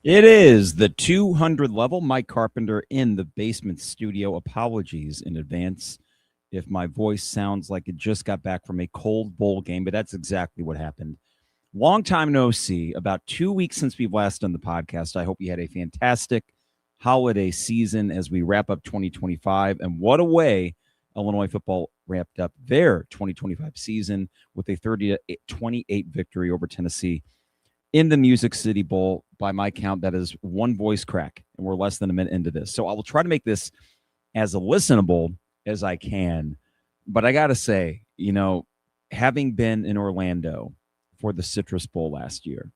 It is the 200 level. Mike Carpenter in the basement studio. Apologies in advance if my voice sounds like it just got back from a cold bowl game, but that's exactly what happened. Long time no see. About 2 weeks since we've last done the podcast. I hope you had a fantastic holiday season as we wrap up 2025. And what a way Illinois football wrapped up their 2025 season with a 30-28 victory over Tennessee in the Music City Bowl. By my count, that is one voice crack, and we're less than a minute into this. So I will try to make this as listenable as I can. But I got to say, having been in Orlando for the Citrus Bowl last year,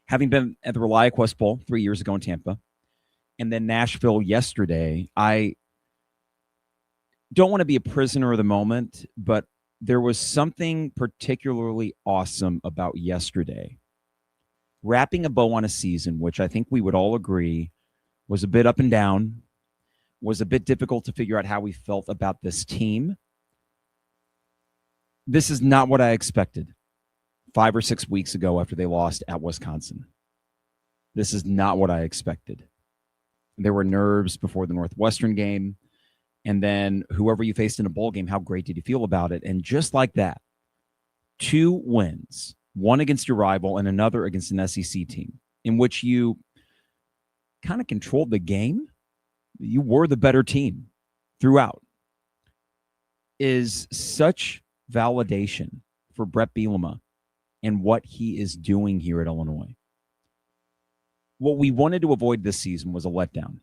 having been at the ReliaQuest Bowl 3 years ago in Tampa, and then Nashville yesterday, I don't want to be a prisoner of the moment, but there was something particularly awesome about yesterday. Wrapping a bow on a season, which I think we would all agree was a bit up and down, was a bit difficult to figure out how we felt about this team. This is not what I expected 5 or 6 weeks ago after they lost at Wisconsin. This is not what I expected. There were nerves before the Northwestern game. And then whoever you faced in a bowl game, how great did you feel about it? And just like that, 2 wins, one against your rival and another against an SEC team, in which you kind of controlled the game. You were the better team throughout, is such validation for Brett Bielema and what he is doing here at Illinois. What we wanted to avoid this season was a letdown.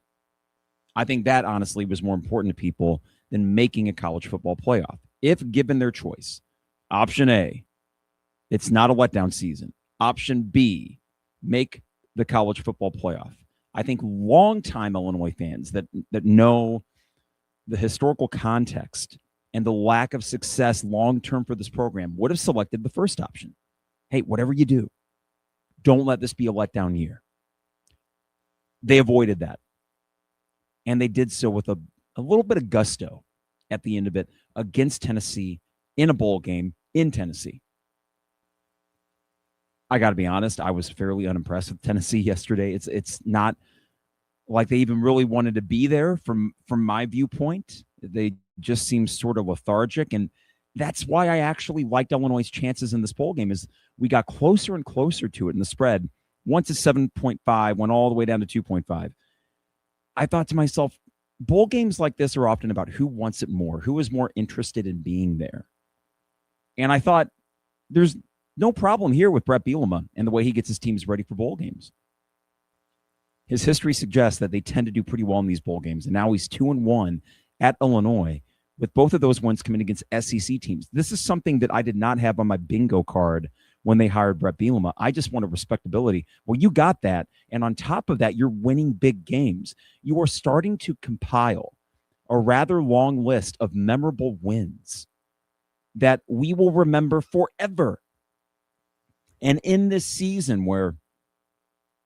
I think that honestly was more important to people than making a college football playoff. If given their choice, option A, it's not a letdown season. Option B, make the college football playoff. I think longtime Illinois fans that know the historical context and the lack of success long-term for this program would have selected the first option. Hey, whatever you do, don't let this be a letdown year. They avoided that. And they did so with a little bit of gusto at the end of it against Tennessee in a bowl game in Tennessee. I got to be honest, I was fairly unimpressed with Tennessee yesterday. It's not like they even really wanted to be there from my viewpoint. They just seemed sort of lethargic, and that's why I actually liked Illinois' chances in this bowl game. Is we got closer and closer to it in the spread. Once it's 7.5, went all the way down to 2.5. I thought to myself, bowl games like this are often about who wants it more, who is more interested in being there. And I thought there's no problem here with Brett Bielema and the way he gets his teams ready for bowl games. His history suggests that they tend to do pretty well in these bowl games. And now he's 2-1 at Illinois, with both of those wins coming against SEC teams. This is something that I did not have on my bingo card when they hired Brett Bielema. I just wanted respectability. Well, you got that. And on top of that, you're winning big games. You are starting to compile a rather long list of memorable wins that we will remember forever. And in this season where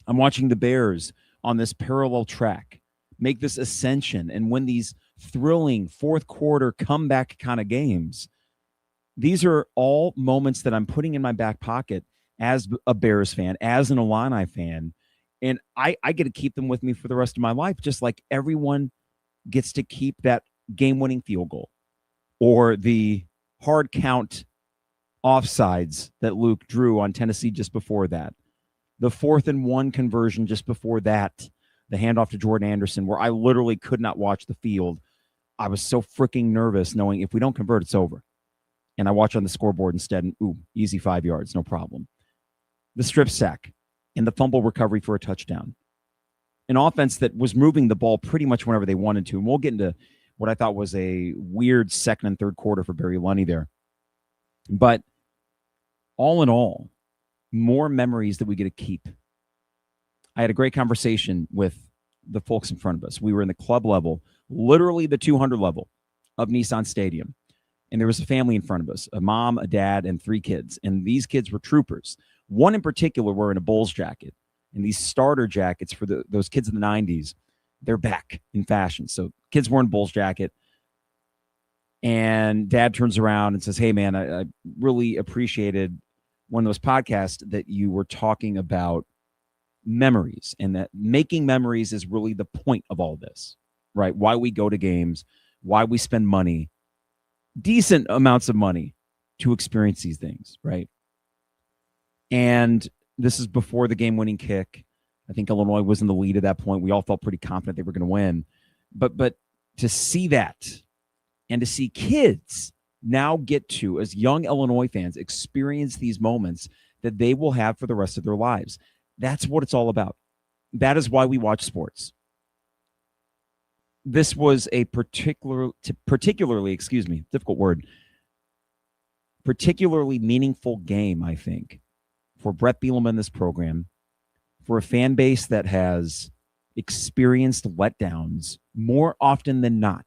I'm watching the Bears on this parallel track make this ascension and win these thrilling fourth quarter comeback kind of games, these are all moments that I'm putting in my back pocket as a Bears fan, as an Illini fan, and I get to keep them with me for the rest of my life, just like everyone gets to keep that game-winning field goal or the hard count offsides that Luke drew on Tennessee just before that, the 4th and 1 conversion just before that, the handoff to Jordan Anderson, where I literally could not watch the field. I was so freaking nervous knowing if we don't convert, it's over. And I watch on the scoreboard instead, and easy 5 yards, no problem. The strip sack and the fumble recovery for a touchdown. An offense that was moving the ball pretty much whenever they wanted to. And we'll get into what I thought was a weird second and third quarter for Barry Lunny there. But all in all, more memories that we get to keep. I had a great conversation with the folks in front of us. We were in the club level, literally the 200 level of Nissan Stadium. And there was a family in front of us, a mom, a dad, and 3 kids. And these kids were troopers. One in particular were in a Bulls jacket. And these starter jackets for those kids in the 90s, they're back in fashion. So kids wearing Bulls jacket. And dad turns around and says, hey, man, I really appreciated one of those podcasts that you were talking about memories, and that making memories is really the point of all this, right? Why we go to games, why we spend money, decent amounts of money to experience these things, right? And this is before the game-winning kick. I think Illinois was in the lead at that point. We all felt pretty confident they were going to win. But to see that and to see kids now get to, as young Illinois fans, experience these moments that they will have for the rest of their lives. That's what it's all about. That is why we watch sports. This was a particularly, difficult word, particularly meaningful game, I think, for Brett Bielema in this program, for a fan base that has experienced letdowns more often than not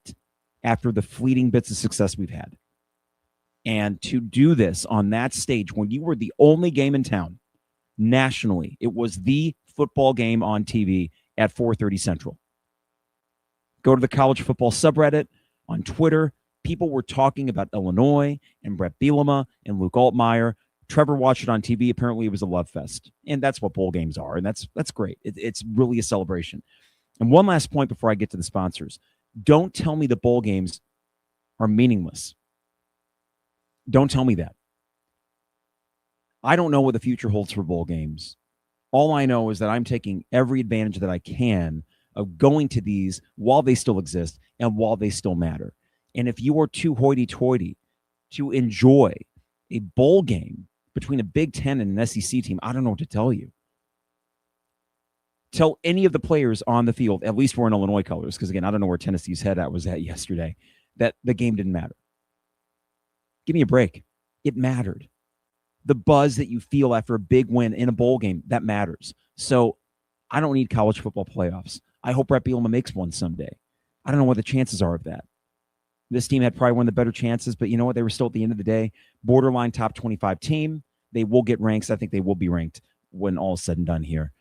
after the fleeting bits of success we've had. And to do this on that stage when you were the only game in town nationally, it was the football game on TV at 4:30 Central. Go to the college football subreddit on Twitter. People were talking about Illinois and Brett Bielema and Luke Altmyer. Trevor watched it on TV. Apparently, it was a love fest. And that's what bowl games are. And that's great. It's really a celebration. And one last point before I get to the sponsors. Don't tell me the bowl games are meaningless. Don't tell me that. I don't know what the future holds for bowl games. All I know is that I'm taking every advantage that I can of going to these while they still exist and while they still matter. And if you are too hoity-toity to enjoy a bowl game between a Big Ten and an SEC team, I don't know what to tell you. Tell any of the players on the field, at least we're in Illinois colors, because, again, I don't know where Tennessee's head was at yesterday, that the game didn't matter. Give me a break. It mattered. The buzz that you feel after a big win in a bowl game, that matters. So I don't need college football playoffs. I hope Brett Bielema makes one someday. I don't know what the chances are of that. This team had probably one of the better chances, but you know what? They were still, at the end of the day, borderline top 25 team. They will get ranks. I think they will be ranked when all is said and done here.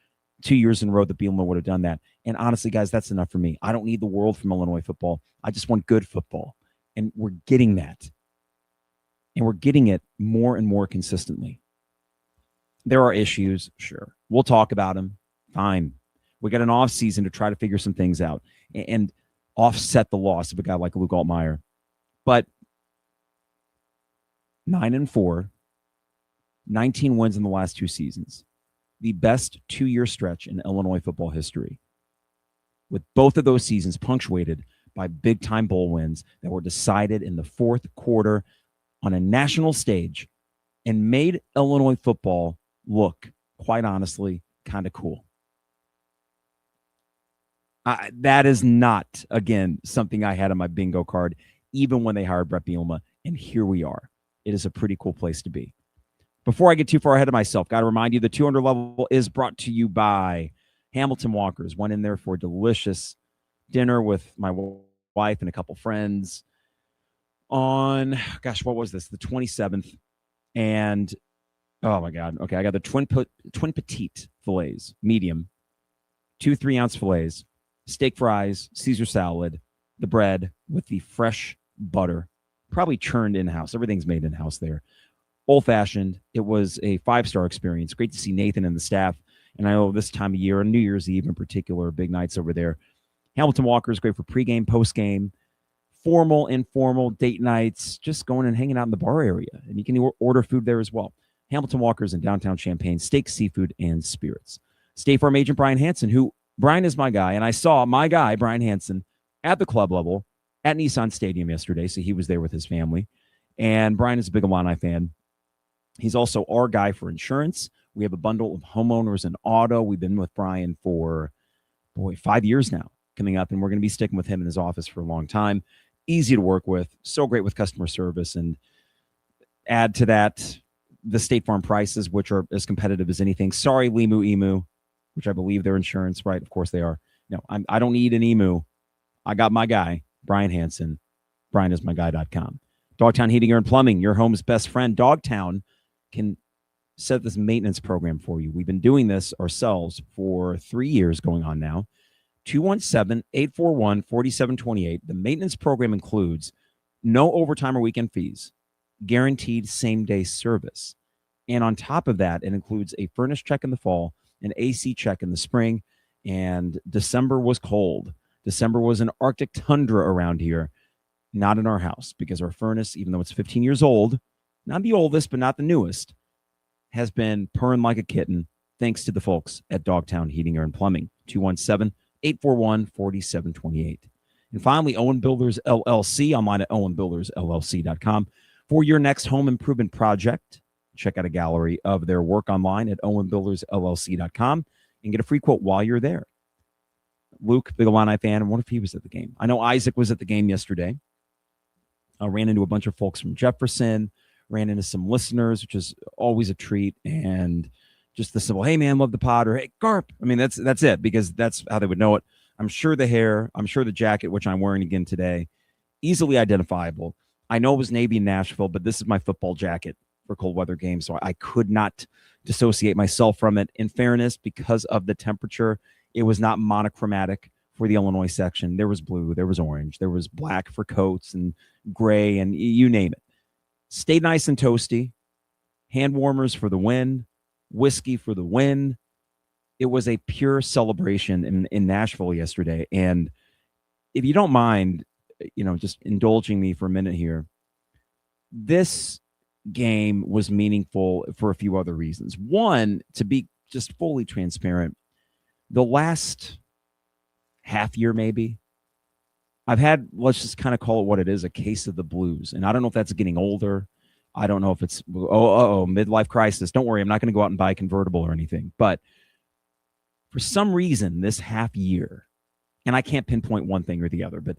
2 years in a row that Bielema would have done that. And honestly, guys, that's enough for me. I don't need the world from Illinois football. I just want good football. And we're getting that. And we're getting it more and more consistently. There are issues, sure. We'll talk about them. Fine. We got an off season to try to figure some things out and offset the loss of a guy like Luke Altmyer. But 9-4, 19 wins in the last two seasons. The best two-year stretch in Illinois football history. With both of those seasons punctuated by big-time bowl wins that were decided in the fourth quarter on a national stage and made Illinois football look, quite honestly, kind of cool. That is not, again, something I had on my bingo card, even when they hired Brett Bielema, and here we are. It is a pretty cool place to be. Before I get too far ahead of myself, got to remind you the 200 level is brought to you by Hamilton Walkers. Went in there for a delicious dinner with my wife and a couple friends on, what was this? The 27th. And, oh my God. Okay, I got the twin petite fillets, medium, 2 3-ounce fillets, steak fries, Caesar salad, the bread with the fresh butter, probably churned in-house. Everything's made in-house there. Old-fashioned. It was a 5-star experience. Great to see Nathan and the staff. And I know this time of year, on New Year's Eve in particular, big nights over there. Hamilton Walker is great for pregame, postgame, formal, informal, date nights, just going and hanging out in the bar area. And you can order food there as well. Hamilton Walker's in downtown Champaign, steak, seafood, and spirits. State Farm agent Brian Hansen, who Brian is my guy, and I saw my guy, Brian Hansen, at the club level at Nissan Stadium yesterday, so he was there with his family. And Brian is a big Illini fan. He's also our guy for insurance. We have a bundle of homeowners and auto. We've been with Brian for, 5 years now coming up, and we're going to be sticking with him in his office for a long time. Easy to work with, so great with customer service, and add to that the State Farm prices, which are as competitive as anything. Sorry, Emu, which I believe they're insurance, right? Of course they are. No, I don't need an emu. I got my guy, Brian Hansen, brianismyguy.com. Dogtown Heating and Plumbing, your home's best friend. Dogtown can set this maintenance program for you. We've been doing this ourselves for 3 years going on now. 217-841-4728. The maintenance program includes no overtime or weekend fees, guaranteed same-day service. And on top of that, it includes a furnace check in the fall an AC check in the spring, and December was cold. December was an Arctic tundra around here, not in our house, because our furnace, even though it's 15 years old, not the oldest, but not the newest, has been purring like a kitten, thanks to the folks at Dogtown Heating, Air, and Plumbing, 217-841-4728. And finally, Owen Builders LLC, online at owenbuildersllc.com. For your next home improvement project, check out a gallery of their work online at owenbuildersllc.com and get a free quote while you're there. Luke, big Illini fan, I wonder if he was at the game. I know Isaac was at the game yesterday. I ran into a bunch of folks from Jefferson, ran into some listeners, which is always a treat, and just the simple, hey, man, love the pod, or hey, Carp. I mean, that's it, because that's how they would know it. I'm sure the hair, I'm sure the jacket, which I'm wearing again today, easily identifiable. I know it was Navy in Nashville, but this is my football jacket for cold weather games, so I could not dissociate myself from it. In fairness, because of the temperature, it was not monochromatic for the Illinois section. There was blue, there was orange, there was black for coats and gray, and you name it. Stayed nice and toasty. Hand warmers for the win. Whiskey for the win. It was a pure celebration in Nashville yesterday. And if you don't mind, just indulging me for a minute here, this game was meaningful for a few other reasons. One, to be just fully transparent, the last half year maybe, I've had, let's just kind of call it what it is, a case of the blues. And I don't know if that's getting older. I don't know if it's, midlife crisis. Don't worry, I'm not going to go out and buy a convertible or anything. But for some reason, this half year, and I can't pinpoint one thing or the other, but,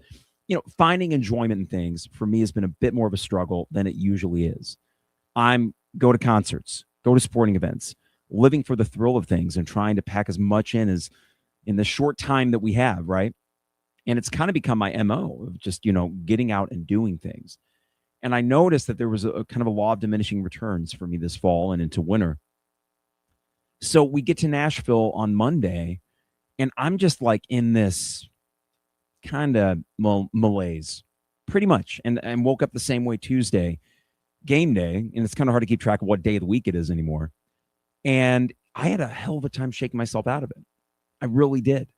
finding enjoyment in things for me has been a bit more of a struggle than it usually is. Go to concerts, go to sporting events, living for the thrill of things and trying to pack as much in as in the short time that we have, right? And it's kind of become my MO of just, getting out and doing things. And I noticed that there was a kind of a law of diminishing returns for me this fall and into winter. So we get to Nashville on Monday, and I'm just like in this kind of malaise, pretty much. And woke up the same way Tuesday, game day, and it's kind of hard to keep track of what day of the week it is anymore. And I had a hell of a time shaking myself out of it. I really did.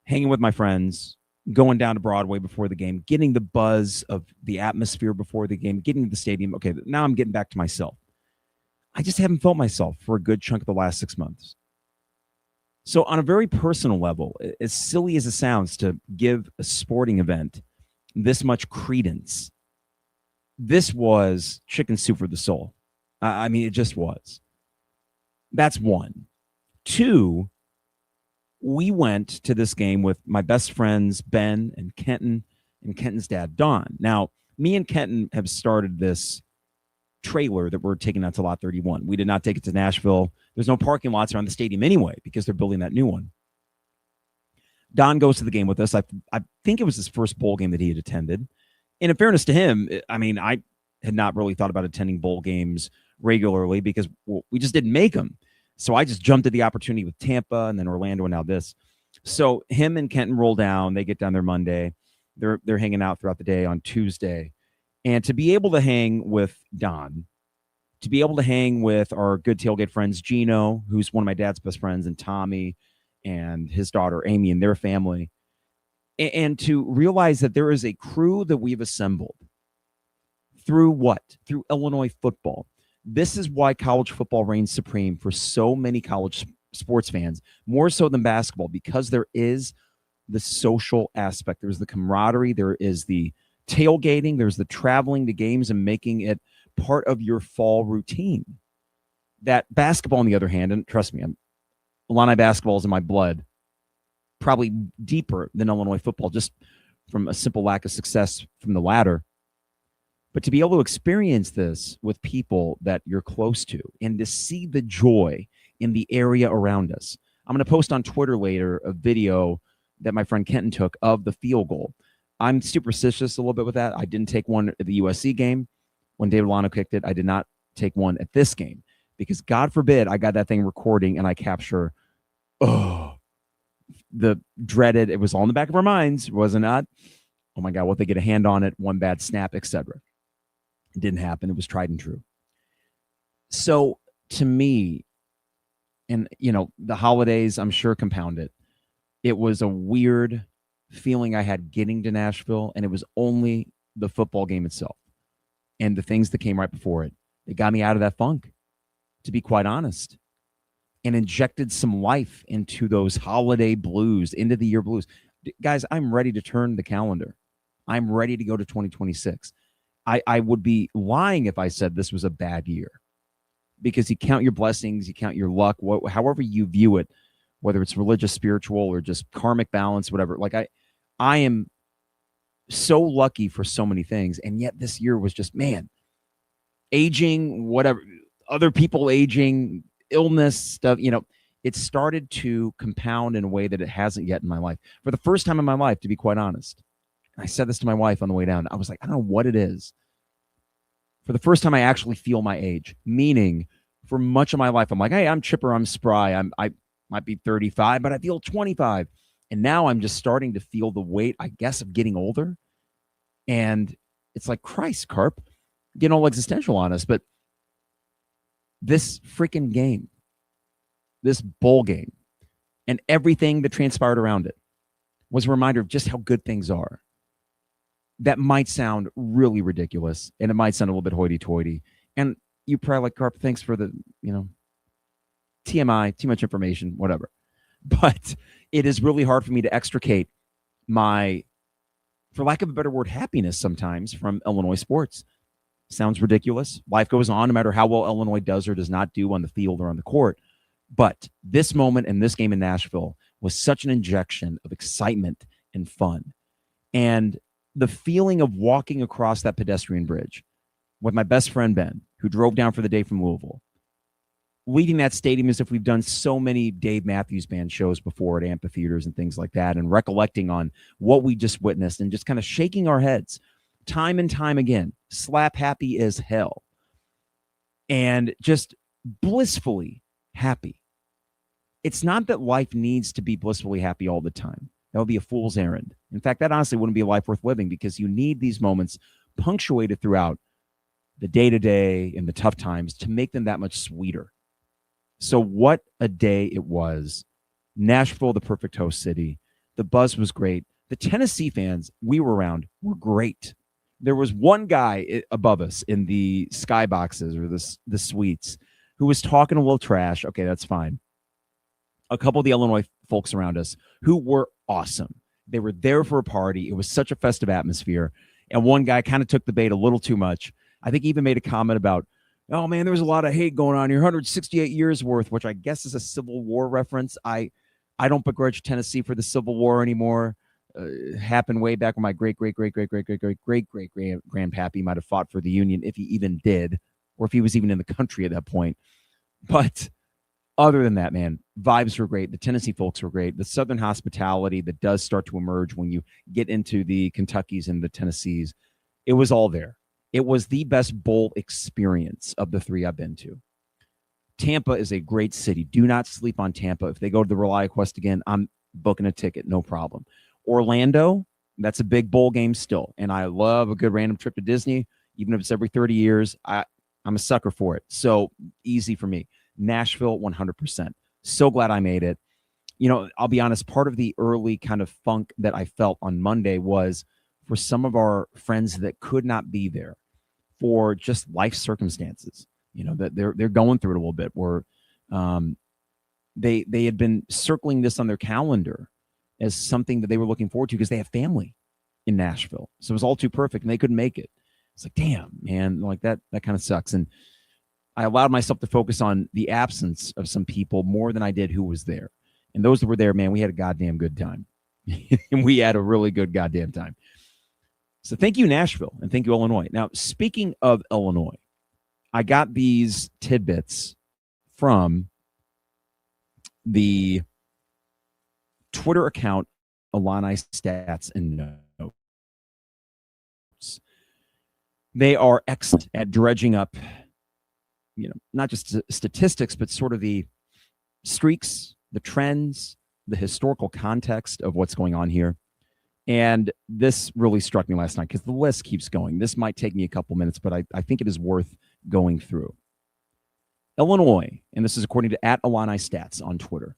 Hanging with my friends, going down to Broadway before the game, getting the buzz of the atmosphere before the game, getting to the stadium. Okay, now I'm getting back to myself. I just haven't felt myself for a good chunk of the last 6 months. So on a very personal level, as silly as it sounds to give a sporting event this much credence, this was chicken soup for the soul. I mean, it just was. That's one. Two, we went to this game with my best friends, Ben and Kenton, and Kenton's dad, Don. Now, me and Kenton have started this trailer that we're taking out to Lot 31. We did not take it to Nashville. There's no parking lots around the stadium anyway because they're building that new one. Don goes to the game with us. I think it was his first bowl game that he had attended. And in fairness to him, I mean, I had not really thought about attending bowl games regularly because we just didn't make them. So I just jumped at the opportunity with Tampa and then Orlando and now this. So him and Kenton roll down. They get down there Monday. They're hanging out throughout the day on Tuesday. And to be able to hang with Don, to be able to hang with our good tailgate friends, Gino, who's one of my dad's best friends, and Tommy and his daughter, Amy, and their family, and to realize that there is a crew that we've assembled through what? Through Illinois football. This is why college football reigns supreme for so many college sports fans, more so than basketball, because there is the social aspect. There's the camaraderie. There is the tailgating. There's the traveling to games and making it part of your fall routine. That basketball, on the other hand, and trust me, Illini basketball is in my blood, probably deeper than Illinois football, just from a simple lack of success from the latter. But to be able to experience this with people that you're close to and to see the joy in the area around us. I'm going to post on Twitter later a video that my friend Kenton took of the field goal. I'm superstitious a little bit with that. I didn't take one at the USC game when David Olano kicked it. I did not take one at this game because God forbid I got that thing recording and I capture, the dreaded, it was all in the back of our minds, was it not? Oh my God, what they get a hand on it, one bad snap, etc. It didn't happen. It was tried and true. So to me, And, the holidays, I'm sure, compound it. It was a weird feeling I had getting to Nashville, and it was only the football game itself and the things that came right before it. It got me out of that funk, to be quite honest, and injected some life into those holiday blues, into the year blues. Guys, I'm ready to turn the calendar. I'm ready to go to 2026. I would be lying if I said this was a bad year, because you count your blessings, you count your luck, however you view it, whether it's religious, spiritual, or just karmic balance, whatever. Like I am so lucky for so many things. And yet this year was just, man, aging, whatever, other people aging, illness stuff, it started to compound in a way that it hasn't yet in my life. For the first time in my life, to be quite honest. I said this to my wife on the way down. I was like, I don't know what it is. For the first time, I actually feel my age, meaning for much of my life, I'm like, hey, I'm chipper, I'm spry. I might be 35, but I feel 25. And now I'm just starting to feel the weight, I guess, of getting older. And it's like, Christ, Carp, getting all existential on us. But this freaking game, this bowl game, and everything that transpired around it was a reminder of just how good things are. That might sound really ridiculous, and it might sound a little bit hoity-toity. And you probably like, Carp, thanks for the, TMI, too much information, whatever. But it is really hard for me to extricate my, for lack of a better word, happiness sometimes from Illinois sports. Sounds ridiculous. Life goes on no matter how well Illinois does or does not do on the field or on the court. But this moment and this game in Nashville was such an injection of excitement and fun. And the feeling of walking across that pedestrian bridge with my best friend, Ben, who drove down for the day from Louisville, leaving that stadium as if we've done so many Dave Matthews Band shows before at amphitheaters and things like that, and recollecting on what we just witnessed and just kind of shaking our heads time and time again, slap happy as hell, and just blissfully happy. It's not that life needs to be blissfully happy all the time. That would be a fool's errand. In fact, that honestly wouldn't be a life worth living, because you need these moments punctuated throughout the day-to-day and the tough times to make them that much sweeter. So what a day it was. Nashville, the perfect host city. The buzz was great. The Tennessee fans we were around were great. There was one guy above us in the skyboxes or the suites who was talking a little trash. Okay, that's fine. A couple of the Illinois folks around us who were awesome. They were there for a party. It was such a festive atmosphere. And one guy kind of took the bait a little too much. I think he even made a comment about, oh, man, there was a lot of hate going on here, 168 years worth, which I guess is a Civil War reference. I don't begrudge Tennessee for the Civil War anymore. Happened way back when my great-great-great-great-great-great-great-great-grandpappy might have fought for the Union, if he even did, or if he was even in the country at that point. But other than that, man, vibes were great. The Tennessee folks were great. The Southern hospitality that does start to emerge when you get into the Kentuckys and the Tennessees, it was all there. It was the best bowl experience of the three I've been to. Tampa is a great city. Do not sleep on Tampa. If they go to the ReliaQuest again, I'm booking a ticket, no problem. Orlando, that's a big bowl game still. And I love a good random trip to Disney, even if it's every 30 years. I'm a sucker for it. So easy for me. Nashville, 100%. So glad I made it. I'll be honest, part of the early kind of funk that I felt on Monday was for some of our friends that could not be there for just life circumstances, that they're going through it a little bit, where they had been circling this on their calendar as something that they were looking forward to because they have family in Nashville. So it was all too perfect and they couldn't make it. It's like, damn, man, like that kind of sucks. And I allowed myself to focus on the absence of some people more than I did who was there. And those that were there, man, we had a goddamn good time. And we had a really good goddamn time. So thank you, Nashville, and thank you, Illinois. Now, speaking of Illinois, I got these tidbits from the Twitter account Illini Stats and Notes. They are excellent at dredging up, not just statistics, but sort of the streaks, the trends, the historical context of what's going on here. And this really struck me last night because the list keeps going. This might take me a couple minutes, but I think it is worth going through. Illinois, and this is according to @Illini Stats on Twitter,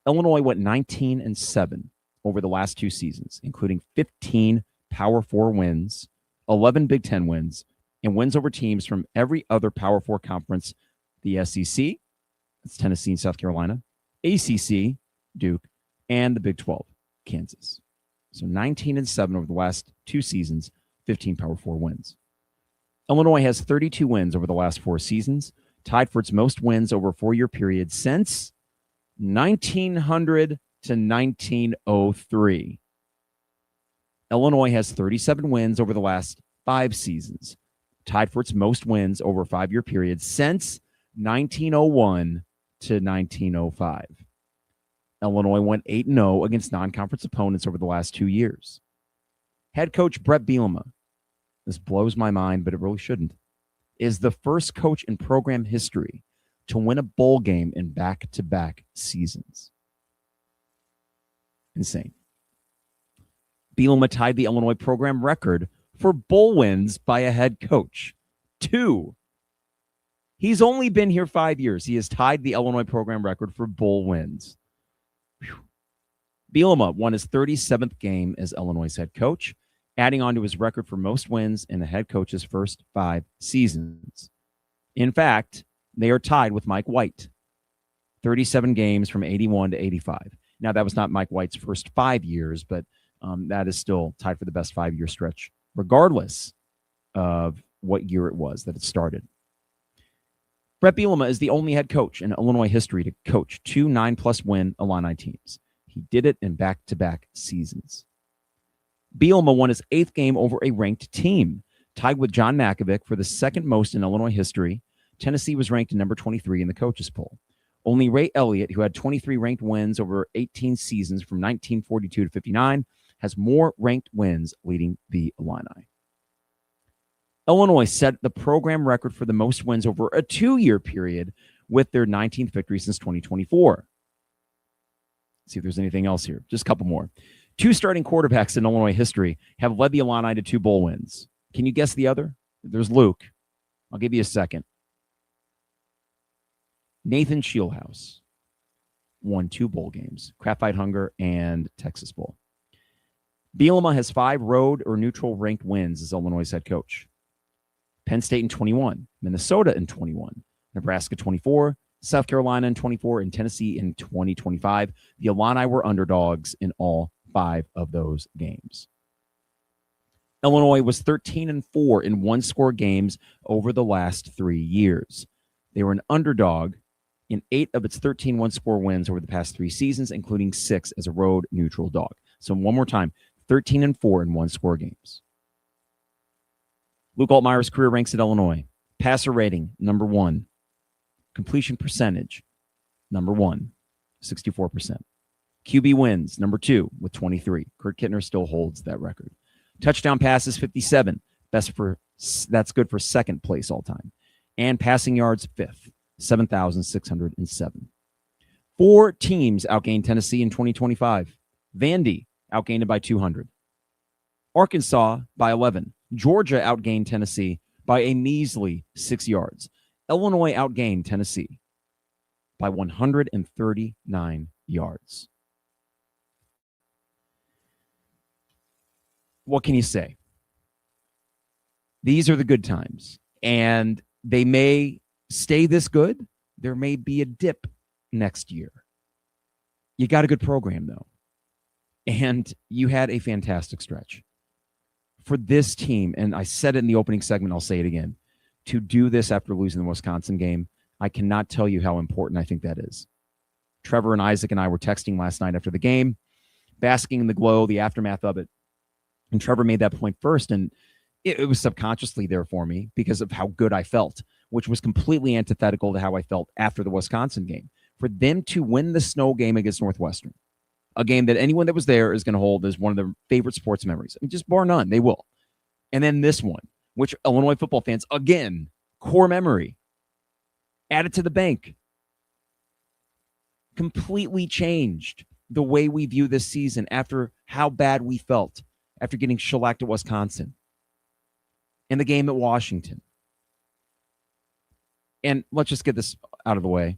Illinois went 19-7 over the last 2 seasons, including 15 Power 4 wins, 11 Big Ten wins, and wins over teams from every other Power 4 conference, the SEC, that's Tennessee and South Carolina, ACC, Duke, and the Big 12, Kansas. So 19-7 over the last 2 seasons, 15 Power 4 wins. Illinois has 32 wins over the last 4 seasons, tied for its most wins over a 4-year period since 1900 to 1903. Illinois has 37 wins over the last 5 seasons, tied for its most wins over a 5-year period since 1901 to 1905. Illinois went 8-0 against non-conference opponents over the last 2 years. Head coach Brett Bielema, this blows my mind, but it really shouldn't, is the first coach in program history to win a bowl game in back-to-back seasons. Insane. Bielema tied the Illinois program record for bowl wins by a head coach. 2. He's only been here 5 years. He has tied the Illinois program record for bowl wins. Whew. Bielema won his 37th game as Illinois' head coach, adding on to his record for most wins in the head coach's first 5 seasons. In fact, they are tied with Mike White, 37 games from 81 to 85. Now, that was not Mike White's first 5 years, but that is still tied for the best 5-year stretch, regardless of what year it was that it started. Brett Bielema is the only head coach in Illinois history to coach 2 9+ win Illini teams. He did it in back-to-back seasons. Bielema won his 8th game over a ranked team, tied with John Makovic for the second most in Illinois history. Tennessee was ranked number 23 in the coaches poll. Only Ray Elliott, who had 23 ranked wins over 18 seasons from 1942 to 59, has more ranked wins leading the Illini. Illinois set the program record for the most wins over a 2-year period with their 19th victory since 2024. Let's see if there's anything else here. Just a couple more. 2 starting quarterbacks in Illinois history have led the Illini to 2 bowl wins. Can you guess the other? There's Luke. I'll give you a second. Nathan Shieldhouse won 2 bowl games, Kraft Fight Hunger and Texas Bowl. Bielema has 5 road or neutral ranked wins as Illinois' head coach. Penn State in 21, Minnesota in 21, Nebraska 24, South Carolina in 24, and Tennessee in 2025. The Illini were underdogs in all 5 of those games. Illinois was 13-4 in one-score games over the last 3 years. They were an underdog in 8 of its 13 one-score wins over the past 3 seasons, including 6 as a road neutral dog. So one more time, 13-4 in one-score games. Luke Altmyer's career ranks at Illinois. Passer rating, number 1. Completion percentage, number 1, 64%. QB wins, number 2, with 23. Kurt Kittner still holds that record. Touchdown passes, 57. That's good for second place all time. And passing yards, 5th, 7,607. 4 teams outgained Tennessee in 2025. Vandy outgained it by 200. Arkansas by 11. Georgia outgained Tennessee by a measly 6 yards. Illinois outgained Tennessee by 139 yards. What can you say? These are the good times, and they may stay this good. There may be a dip next year. You got a good program, though, and you had a fantastic stretch. For this team, and I said it in the opening segment, I'll say it again, to do this after losing the Wisconsin game, I cannot tell you how important I think that is. Trevor and Isaac and I were texting last night after the game, basking in the glow, the aftermath of it. And Trevor made that point first, and it was subconsciously there for me because of how good I felt, which was completely antithetical to how I felt after the Wisconsin game. For them to win the snow game against Northwestern, a game that anyone that was there is going to hold as one of their favorite sports memories. I mean, just bar none, they will. And then this one, which Illinois football fans, again, core memory, added to the bank, completely changed the way we view this season after how bad we felt after getting shellacked at Wisconsin and the game at Washington. And let's just get this out of the way.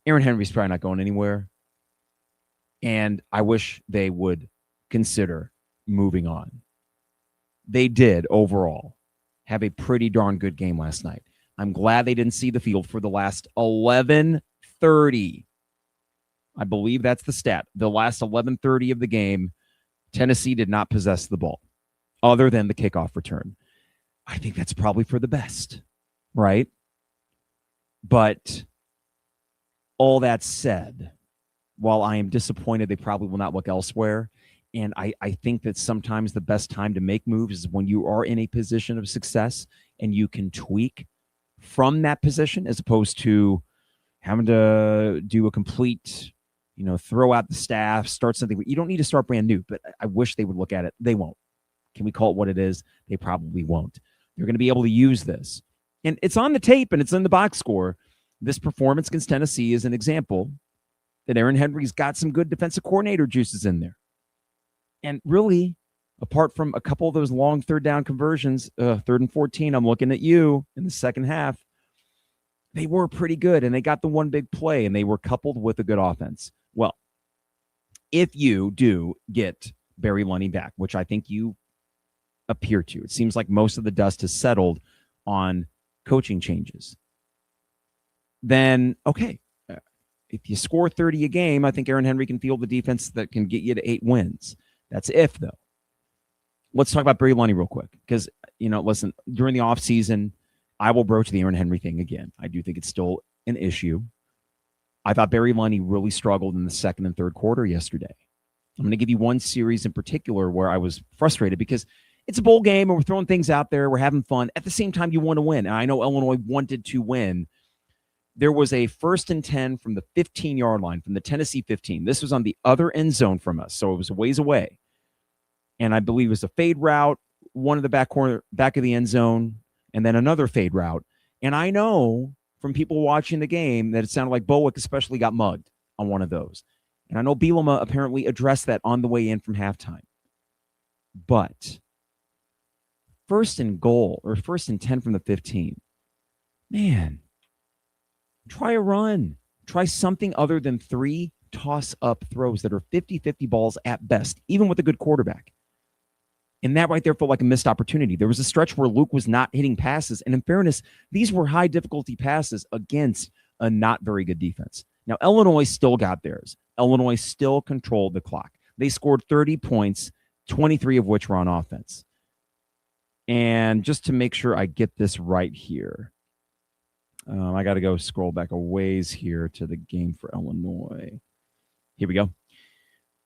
Aaron Henry's probably not going anywhere. And I wish they would consider moving on. They did overall have a pretty darn good game last night. I'm glad they didn't see the field for the last 11:30. I believe that's the stat. The last 11:30 of the game, Tennessee did not possess the ball other than the kickoff return. I think that's probably for the best, right? But all that said, while I am disappointed they probably will not look elsewhere, and I think that sometimes the best time to make moves is when you are in a position of success and you can tweak from that position as opposed to having to do a complete, throw out the staff, start something. You don't need to start brand new, but I wish they would look at it. They won't. Can we call it what it is? They probably won't. They're going to be able to use this. And it's on the tape and it's in the box score. This performance against Tennessee is an example that Aaron Henry's got some good defensive coordinator juices in there. And really, apart from a couple of those long third down conversions, 3rd and 14, I'm looking at you in the second half, they were pretty good, and they got the one big play, and they were coupled with a good offense. Well, if you do get Barry Lunny back, which I think you appear to, it seems like most of the dust has settled on coaching changes, then, okay, if you score 30 a game, I think Aaron Henry can field the defense that can get you to 8 wins. That's if, though. Let's talk about Barry Lunny real quick because, listen, during the offseason, I will broach the Aaron Henry thing again. I do think it's still an issue. I thought Barry Lunny really struggled in the second and third quarter yesterday. I'm going to give you one series in particular where I was frustrated because it's a bowl game and we're throwing things out there. We're having fun. At the same time, you want to win. And I know Illinois wanted to win. There was a 1st and 10 from the 15-yard line, from the Tennessee 15. This was on the other end zone from us, so it was a ways away. And I believe it was a fade route, one of the back of the end zone, and then another fade route. And I know from people watching the game that it sounded like Bowick especially got mugged on one of those. And I know Bielema apparently addressed that on the way in from halftime. But 1st and goal, or 1st and 10 from the 15, man, try a run. Try something other than 3 toss-up throws that are 50-50 balls at best, even with a good quarterback. And that right there felt like a missed opportunity. There was a stretch where Luke was not hitting passes. And in fairness, these were high-difficulty passes against a not very good defense. Now, Illinois still got theirs. Illinois still controlled the clock. They scored 30 points, 23 of which were on offense. And just to make sure I get this right here, I got to go scroll back a ways here to the game for Illinois. Here we go.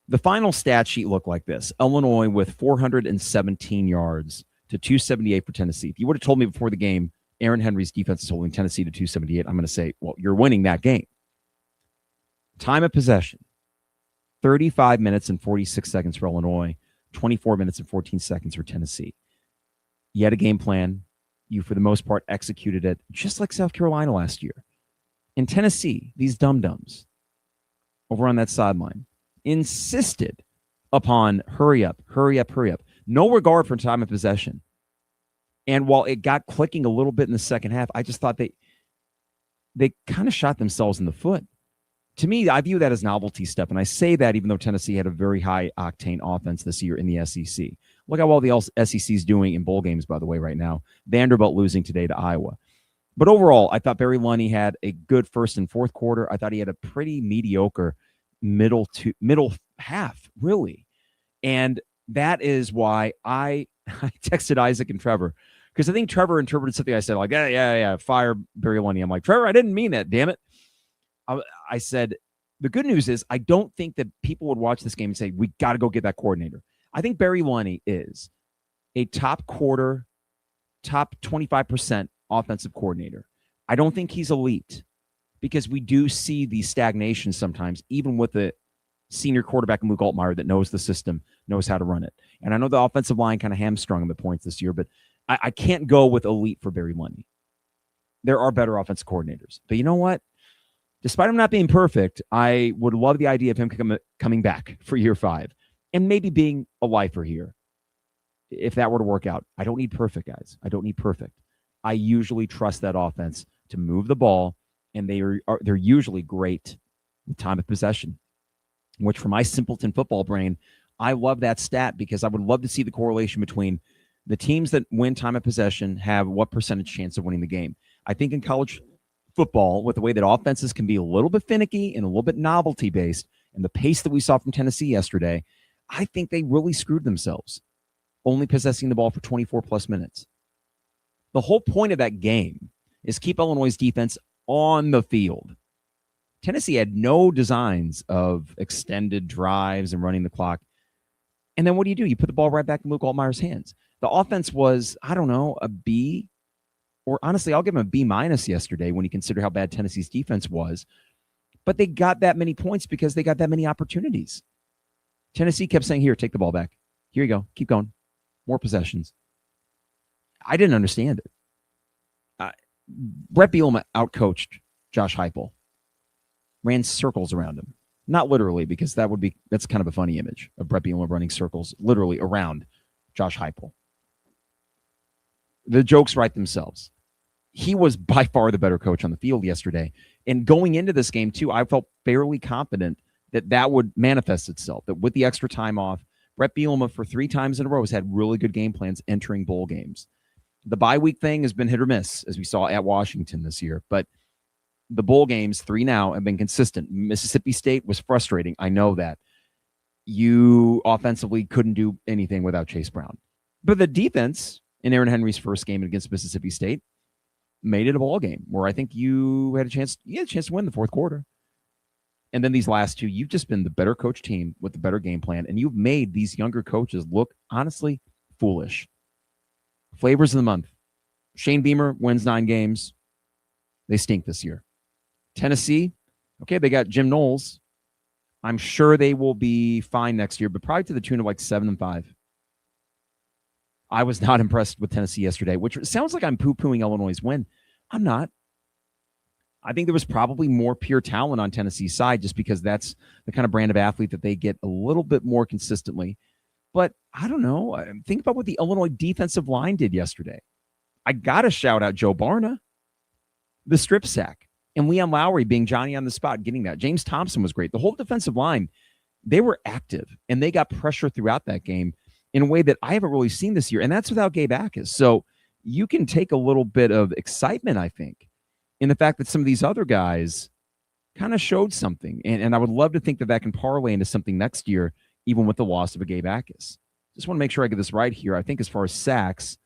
The final stat sheet looked like this. Illinois with 417 yards to 278 for Tennessee. If you would have told me before the game, Aaron Henry's defense is holding Tennessee to 278, I'm going to say, well, you're winning that game. Time of possession, 35 minutes and 46 seconds for Illinois, 24 minutes and 14 seconds for Tennessee. You had a game plan. You, for the most part, executed it just like South Carolina last year. In Tennessee, these dum-dums over on that sideline insisted upon hurry up, hurry up, hurry up. No regard for time of possession. And while it got clicking a little bit in the second half, I just thought they kind of shot themselves in the foot. To me, I view that as novelty step, and I say that even though Tennessee had a very high-octane offense this year in the SEC. Look how well the SEC is doing in bowl games, by the way, right now. Vanderbilt losing today to Iowa. But overall, I thought Barry Lunny had a good first and fourth quarter. I thought he had a pretty mediocre middle half, really. And that is why I texted Isaac and Trevor, because I think Trevor interpreted something I said, like, yeah, fire Barry Lunny. I'm like, Trevor, I didn't mean that, damn it. I said, the good news is I don't think that people would watch this game and say, we got to go get that coordinator. I think Barry Lunny is a top 25% offensive coordinator. I don't think he's elite because we do see the stagnation sometimes, even with a senior quarterback in Luke Altmyer that knows the system, knows how to run it. And I know the offensive line kind of hamstrung him at points this year, but I can't go with elite for Barry Lunny. There are better offensive coordinators. But you know what? Despite him not being perfect, I would love the idea of him coming back for year 5 and maybe being a lifer here if that were to work out. I don't need perfect, guys. I don't need perfect. I usually trust that offense to move the ball, and they're usually great with time of possession, which for my simpleton football brain, I love that stat because I would love to see the correlation between the teams that win time of possession have what percentage chance of winning the game. I think in college football, with the way that offenses can be a little bit finicky and a little bit novelty-based, and the pace that we saw from Tennessee yesterday, I think they really screwed themselves, only possessing the ball for 24-plus minutes. The whole point of that game is keep Illinois' defense on the field. Tennessee had no designs of extended drives and running the clock. And then what do? You put the ball right back in Luke Altmyer's hands. The offense was, I don't know, a B, or honestly, I'll give them a B- yesterday when you consider how bad Tennessee's defense was. But they got that many points because they got that many opportunities. Tennessee kept saying, here, take the ball back. Here you go. Keep going. More possessions. I didn't understand it. Brett Bielema outcoached Josh Heupel. Ran circles around him. Not literally, because that's kind of a funny image of Brett Bielema running circles literally around Josh Heupel. The jokes write themselves. He was by far the better coach on the field yesterday. And going into this game, too, I felt fairly confident that would manifest itself, that with the extra time off, Brett Bielema for 3 times in a row has had really good game plans entering bowl games. The bye week thing has been hit or miss, as we saw at Washington this year. But the bowl games, 3 now, have been consistent. Mississippi State was frustrating. I know that. You offensively couldn't do anything without Chase Brown. But the defense in Aaron Henry's first game against Mississippi State made it a ball game where I think you had a chance to win the fourth quarter. And then these last 2, you've just been the better coach team with the better game plan, and you've made these younger coaches look, honestly, foolish. Flavors of the month. Shane Beamer wins 9 games. They stink this year. Tennessee, okay, they got Jim Knowles. I'm sure they will be fine next year, but probably to the tune of like 7-5. I was not impressed with Tennessee yesterday, which sounds like I'm poo-pooing Illinois' win. I'm not. I think there was probably more pure talent on Tennessee's side just because that's the kind of brand of athlete that they get a little bit more consistently. But I don't know. Think about what the Illinois defensive line did yesterday. I got to shout out Joe Barna, the strip sack, and Leon Lowry being Johnny on the spot, getting that. James Thompson was great. The whole defensive line, they were active, and they got pressure throughout that game in a way that I haven't really seen this year, and that's without Gabe Akis. So you can take a little bit of excitement, I think, in the fact that some of these other guys kind of showed something, and I would love to think that can parlay into something next year, even with the loss of a Gabe Akis. Just want to make sure I get this right here. I think as far as sacks,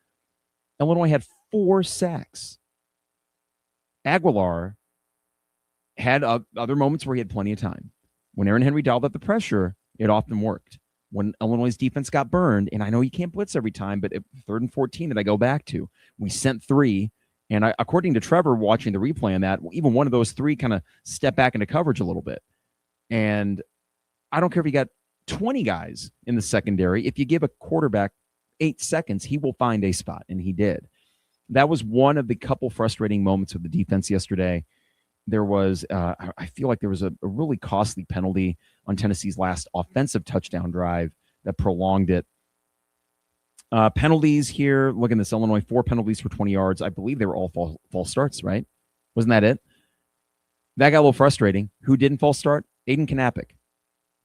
Illinois had 4 sacks. Aguilar had other moments where he had plenty of time. When Aaron Henry dialed up the pressure, it often worked. When Illinois' defense got burned, and I know you can't blitz every time, but 3rd and 14 that I go back to, we sent 3, and according to Trevor, watching the replay on that, even one of those 3 kind of stepped back into coverage a little bit. And I don't care if you got 20 guys in the secondary. If you give a quarterback 8 seconds, he will find a spot, and he did. That was one of the couple frustrating moments of the defense yesterday. There was, I feel like there was a really costly penalty on Tennessee's last offensive touchdown drive that prolonged it. Penalties here, look at this, Illinois, 4 penalties for 20 yards. I believe they were all false starts, right? Wasn't that it? That got a little frustrating. Who didn't false start? Aiden Knappich.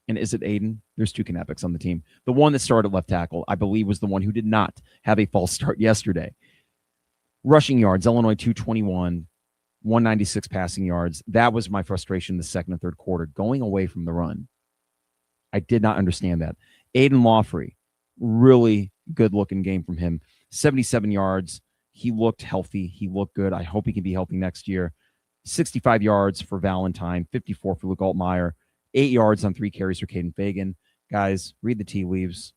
And is it Aiden? There's 2 Knappichs on the team. The one that started left tackle, I believe, was the one who did not have a false start yesterday. Rushing yards, Illinois 221, 196 passing yards. That was my frustration in the second and third quarter, going away from the run. I did not understand that. Aiden Lawfrey, really good-looking game from him. 77 yards. He looked healthy. He looked good. I hope he can be healthy next year. 65 yards for Valentine, 54 for Luke Altmyer, 8 yards on 3 carries for Caden Fagan. Guys, read the tea leaves.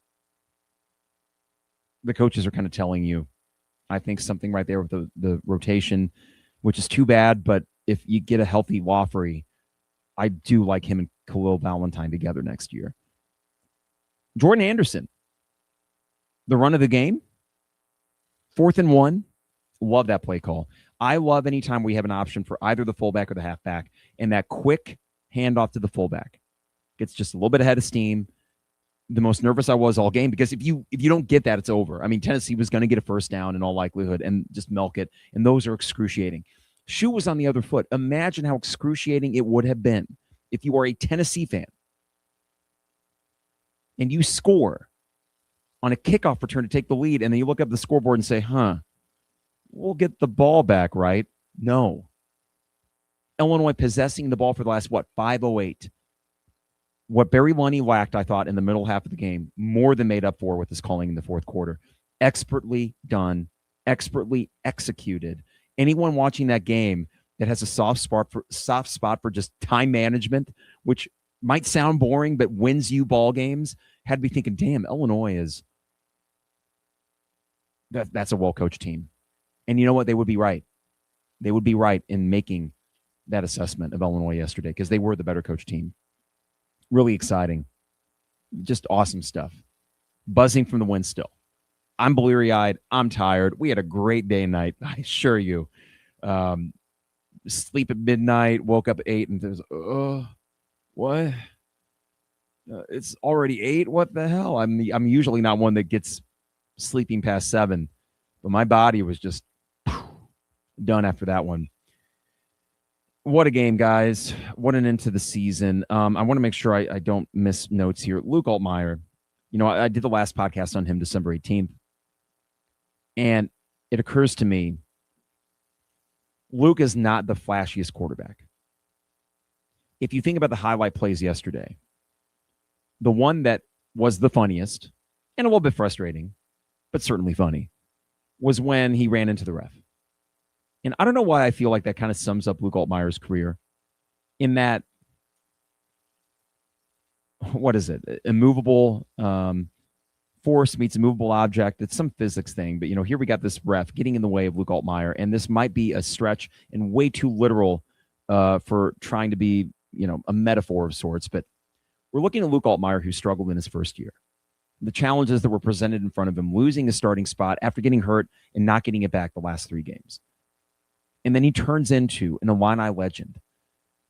The coaches are kind of telling you, I think, something right there with the rotation, which is too bad. But if you get a healthy Lawfrey, I do like him and Khalil Valentine together next year. Jordan Anderson, the run of the game, 4th and 1. Love that play call. I love anytime we have an option for either the fullback or the halfback, and that quick handoff to the fullback gets just a little bit ahead of steam. The most nervous I was all game, because if you don't get that, it's over. I mean, Tennessee was going to get a first down in all likelihood and just milk it, and those are excruciating. Shoe was on the other foot. Imagine how excruciating it would have been if you are a Tennessee fan and you score on a kickoff return to take the lead, and then you look up the scoreboard and say, we'll get the ball back, right? No. Illinois possessing the ball for the last, 5:08. What Barry Lunny lacked, I thought, in the middle half of the game, more than made up for with his calling in the fourth quarter. Expertly done, expertly executed. Anyone watching that game that has a soft spot for just time management, which might sound boring, but wins you ball games, had to be thinking, damn, Illinois is that's a well-coached team. And you know what? They would be right. They would be right in making that assessment of Illinois yesterday because they were the better coach team. Really exciting. Just awesome stuff. Buzzing from the win still. I'm bleary-eyed. I'm tired. We had a great day and night, I assure you. Sleep at midnight, woke up at 8, and there's, what? It's already 8? What the hell? I'm usually not one that gets sleeping past 7, but my body was just done after that one. What a game, guys. What an end to the season. I want to make sure I don't miss notes here. Luke Altmyer, I did the last podcast on him December 18th, and it occurs to me, Luke is not the flashiest quarterback. If you think about the highlight plays yesterday, the one that was the funniest and a little bit frustrating, but certainly funny, was when he ran into the ref. And I don't know why I feel like that kind of sums up Luke Altmyer's career in that, what is it? Immovable force meets immovable object. It's some physics thing, but here we got this ref getting in the way of Luke Altmyer, and this might be a stretch and way too literal for trying to be, a metaphor of sorts, but we're looking at Luke Altmyer, who struggled in his first year. The challenges that were presented in front of him, losing his starting spot after getting hurt and not getting it back the last 3 games. And then he turns into an Illini legend.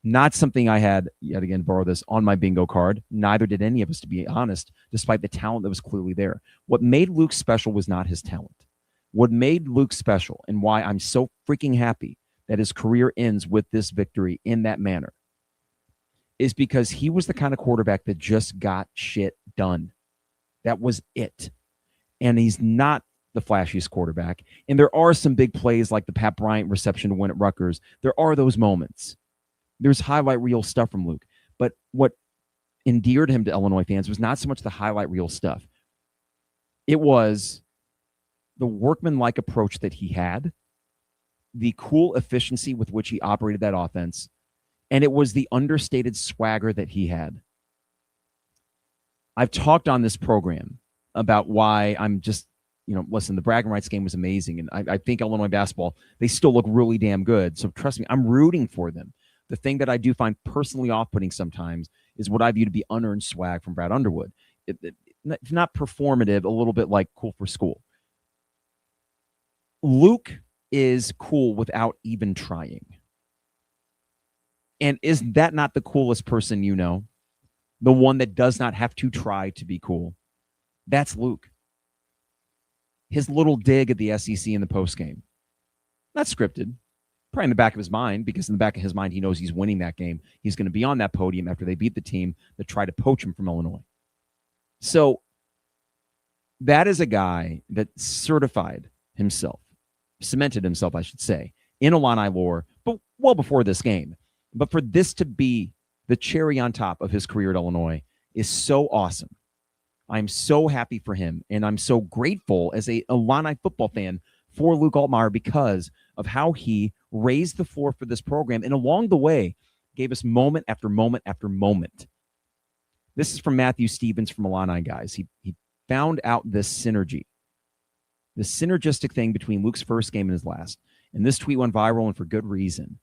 Not something I had, yet again, borrow this, on my bingo card. Neither did any of us, to be honest, despite the talent that was clearly there. What made Luke special was not his talent. What made Luke special, and why I'm so freaking happy that his career ends with this victory in that manner, is because he was the kind of quarterback that just got shit done. That was it. And he's not the flashiest quarterback. And there are some big plays like the Pat Bryant reception to win at Rutgers. There are those moments. There's highlight reel stuff from Luke. But what endeared him to Illinois fans was not so much the highlight reel stuff. It was the workmanlike approach that he had, the cool efficiency with which he operated that offense, and it was the understated swagger that he had. I've talked on this program about why I'm just, listen, the bragging rights game was amazing, and I think Illinois basketball, they still look really damn good. So trust me, I'm rooting for them. The thing that I do find personally off-putting sometimes is what I view to be unearned swag from Brad Underwood. It's not performative, a little bit like cool for school. Luke is cool without even trying. And is that not the coolest person you know? The one that does not have to try to be cool. That's Luke. His little dig at the SEC in the postgame. Not scripted. Probably in the back of his mind, because in the back of his mind, he knows he's winning that game. He's going to be on that podium after they beat the team that tried to poach him from Illinois. So that is a guy that certified himself, cemented himself, I should say, in Illini lore, but well before this game. But for this to be the cherry on top of his career at Illinois is so awesome. I'm so happy for him, and I'm so grateful as a Illini football fan for Luke Altmyer because of how he raised the floor for this program, and along the way gave us moment after moment after moment. This is from Matthew Stevens from Illini Guys. He found out this synergy, the synergistic thing between Luke's first game and his last. And this tweet went viral, and for good reason.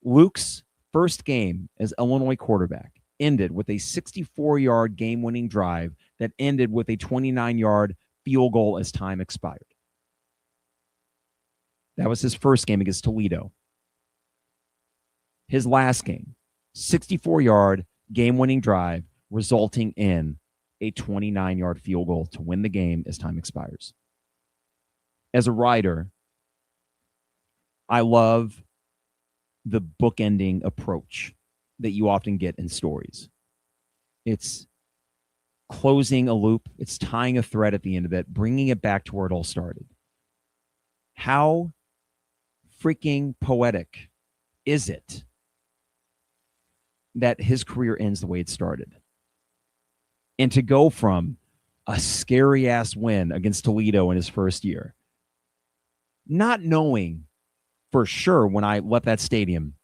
Luke's first game as Illinois quarterback ended with a 64-yard game-winning drive that ended with a 29-yard field goal as time expired. That was his first game against Toledo. His last game, 64-yard game-winning drive resulting in a 29-yard field goal to win the game as time expires. As a writer, I love the bookending approach that you often get in stories. It's closing a loop. It's tying a thread at the end of it, bringing it back to where it all started. How freaking poetic is it that his career ends the way it started? And to go from a scary-ass win against Toledo in his first year, not knowing for sure when I left that stadium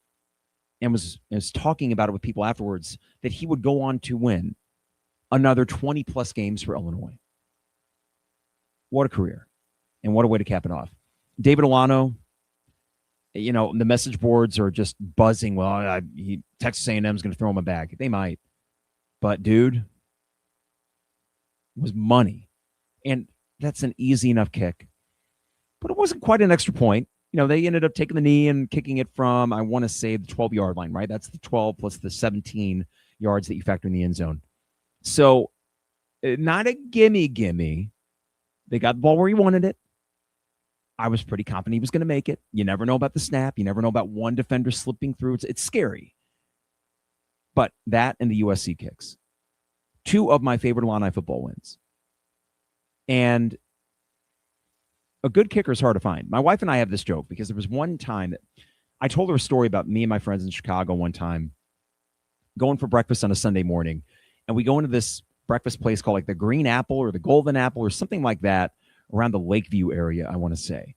and was talking about it with people afterwards that he would go on to win another 20-plus games for Illinois. What a career. And what a way to cap it off. David Olano, you know, the message boards are just buzzing. Well, Texas A&M is going to throw him a bag. They might. But, dude, was money. And that's an easy enough kick. But it wasn't quite an extra point. You know, they ended up taking the knee and kicking it from, I want to say, the 12-yard line, right? That's the 12 plus the 17 yards that you factor in the end zone. So, not a gimme. They got the ball where he wanted it. I was pretty confident he was going to make it. You never know about the snap. You never know about one defender slipping through. It's scary. But that and the USC kicks. Two of my favorite Illini football wins. And a good kicker is hard to find. My wife and I have this joke because there was one time that I told her a story about me and my friends in Chicago one time going for breakfast on a Sunday morning. And we go into this breakfast place called like the Green Apple or the Golden Apple or something like that around the Lakeview area, I want to say.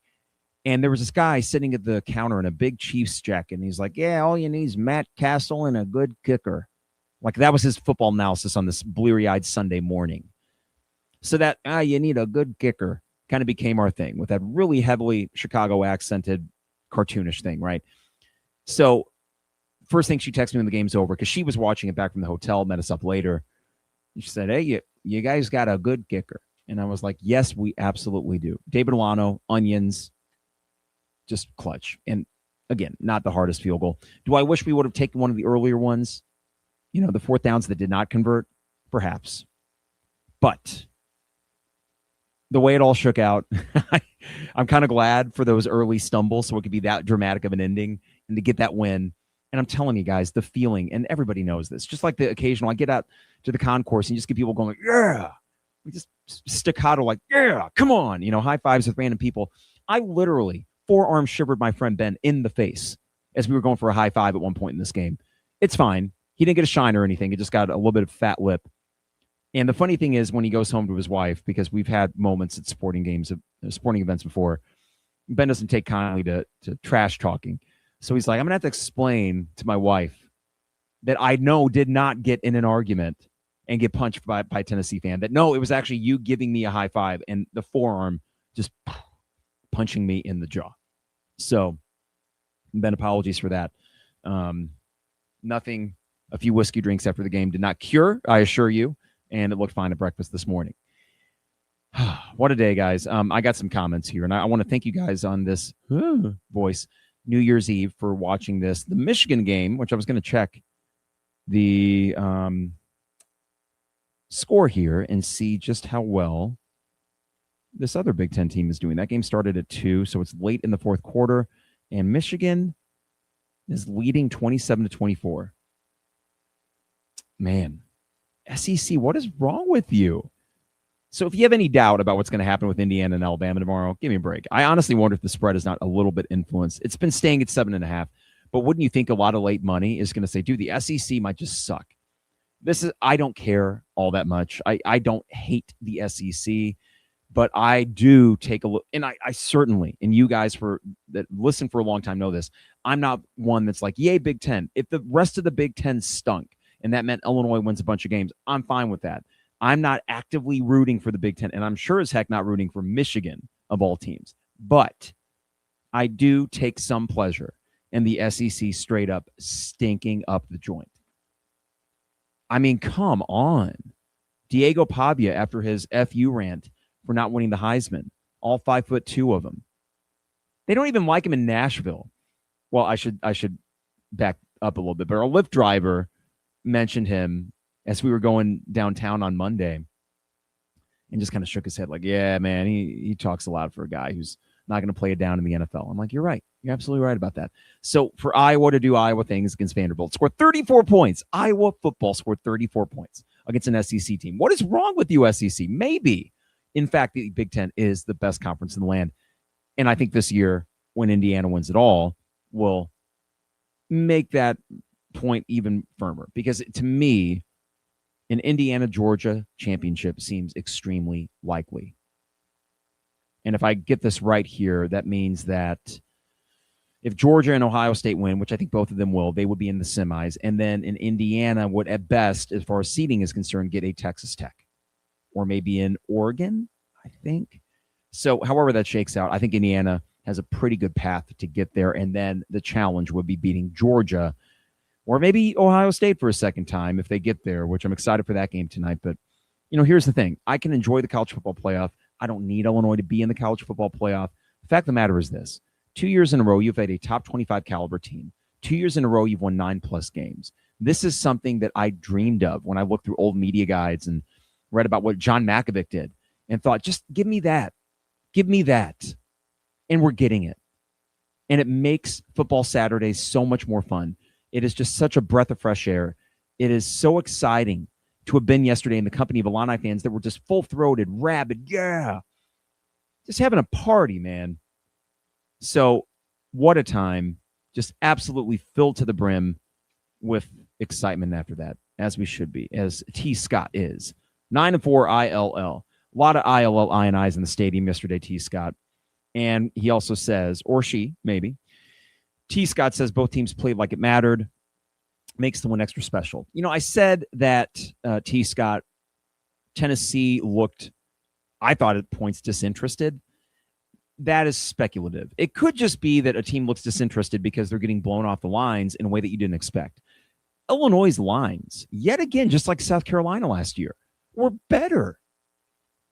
And there was this guy sitting at the counter in a big Chiefs jacket. And he's like, yeah, all you need is Matt Castle and a good kicker. Like that was his football analysis on this bleary-eyed Sunday morning. So that, you need a good kicker kind of became our thing with that really heavily Chicago accented cartoonish thing, right? So first thing she texted me when the game's over, because she was watching it back from the hotel, met us up later. She said, hey, you guys got a good kicker. And I was like, yes, we absolutely do. David Olano, onions, just clutch. And again, not the hardest field goal. Do I wish we would have taken one of the earlier ones? You know, the fourth downs that did not convert? Perhaps. But the way it all shook out, I'm kind of glad for those early stumbles so it could be that dramatic of an ending and to get that win. And I'm telling you guys, the feeling, and everybody knows this, just like the occasional, I get out to the concourse and you just get people going like, yeah, we just staccato like, yeah, come on, you know, high fives with random people. I literally forearm shivered my friend Ben in the face as we were going for a high five at one point in this game. It's fine. He didn't get a shine or anything. He just got a little bit of fat lip. And the funny thing is when he goes home to his wife, because we've had moments at sporting events before, Ben doesn't take kindly to trash talking. So he's like, I'm going to have to explain to my wife that I know did not get in an argument and get punched by a Tennessee fan. That no, it was actually you giving me a high five and the forearm just punching me in the jaw. So, Ben, apologies for that. Nothing, a few whiskey drinks after the game did not cure, I assure you. And it looked fine at breakfast this morning. What a day, guys. I got some comments here, and I want to thank you guys on this voice New Year's Eve for watching this. The Michigan game, which I was going to check the score here and see just how well this other Big Ten team is doing. That game started at 2, so it's late in the fourth quarter, and Michigan is leading 27-24. Man. SEC, what is wrong with you? So if you have any doubt about what's going to happen with Indiana and Alabama tomorrow, give me a break. I honestly wonder if the spread is not a little bit influenced. It's been staying at 7.5, but wouldn't you think a lot of late money is going to say, dude, the SEC might just suck. I don't care all that much. I don't hate the SEC, but I do take a look, and I certainly, and you guys that listen for a long time know this, I'm not one that's like, yay, Big Ten. If the rest of the Big Ten stunk, and that meant Illinois wins a bunch of games, I'm fine with that. I'm not actively rooting for the Big Ten, and I'm sure as heck not rooting for Michigan of all teams. But I do take some pleasure in the SEC straight up stinking up the joint. I mean, come on. Diego Pavia, after his FU rant for not winning the Heisman, all 5'2" of them. They don't even like him in Nashville. Well, I should back up a little bit, but our Lyft driver mentioned him as we were going downtown on Monday and just kind of shook his head like, yeah, man, he talks a lot for a guy who's not going to play it down in the NFL. I'm like, you're right. You're absolutely right about that. So for Iowa to do Iowa things against Vanderbilt, score 34 points. Iowa football scored 34 points against an SEC team. What is wrong with you, SEC? Maybe. In fact, the Big Ten is the best conference in the land. And I think this year, when Indiana wins it all, will make that point even firmer. Because to me, an Indiana-Georgia championship seems extremely likely. And if I get this right here, that means that if Georgia and Ohio State win, which I think both of them will, they would be in the semis. And then in Indiana would, at best, as far as seeding is concerned, get a Texas Tech. Or maybe in Oregon, I think. So however that shakes out, I think Indiana has a pretty good path to get there. And then the challenge would be beating Georgia or maybe Ohio State for a second time if they get there, which I'm excited for that game tonight. But, here's the thing. I can enjoy the college football playoff. I don't need Illinois to be in the college football playoff. The fact of the matter is this. 2 years in a row, you've had a top 25 caliber team. 2 years in a row, you've won 9+ games. This is something that I dreamed of when I looked through old media guides and read about what John Malkovich did and thought, just give me that. Give me that. And we're getting it. And it makes football Saturdays so much more fun. It is just such a breath of fresh air. It is so exciting to have been yesterday in the company of Illini fans that were just full-throated, rabid, yeah. Just having a party, man. So what a time. Just absolutely filled to the brim with excitement after that, as we should be, as T. Scott is. 9-4 ILL. A lot of ILL INIs in the stadium yesterday, T. Scott. And he also says, or she, maybe, T. Scott says both teams played like it mattered. Makes the one extra special. I said that T. Scott, Tennessee looked, I thought at points, disinterested. That is speculative. It could just be that a team looks disinterested because they're getting blown off the lines in a way that you didn't expect. Illinois' lines, yet again, just like South Carolina last year, were better.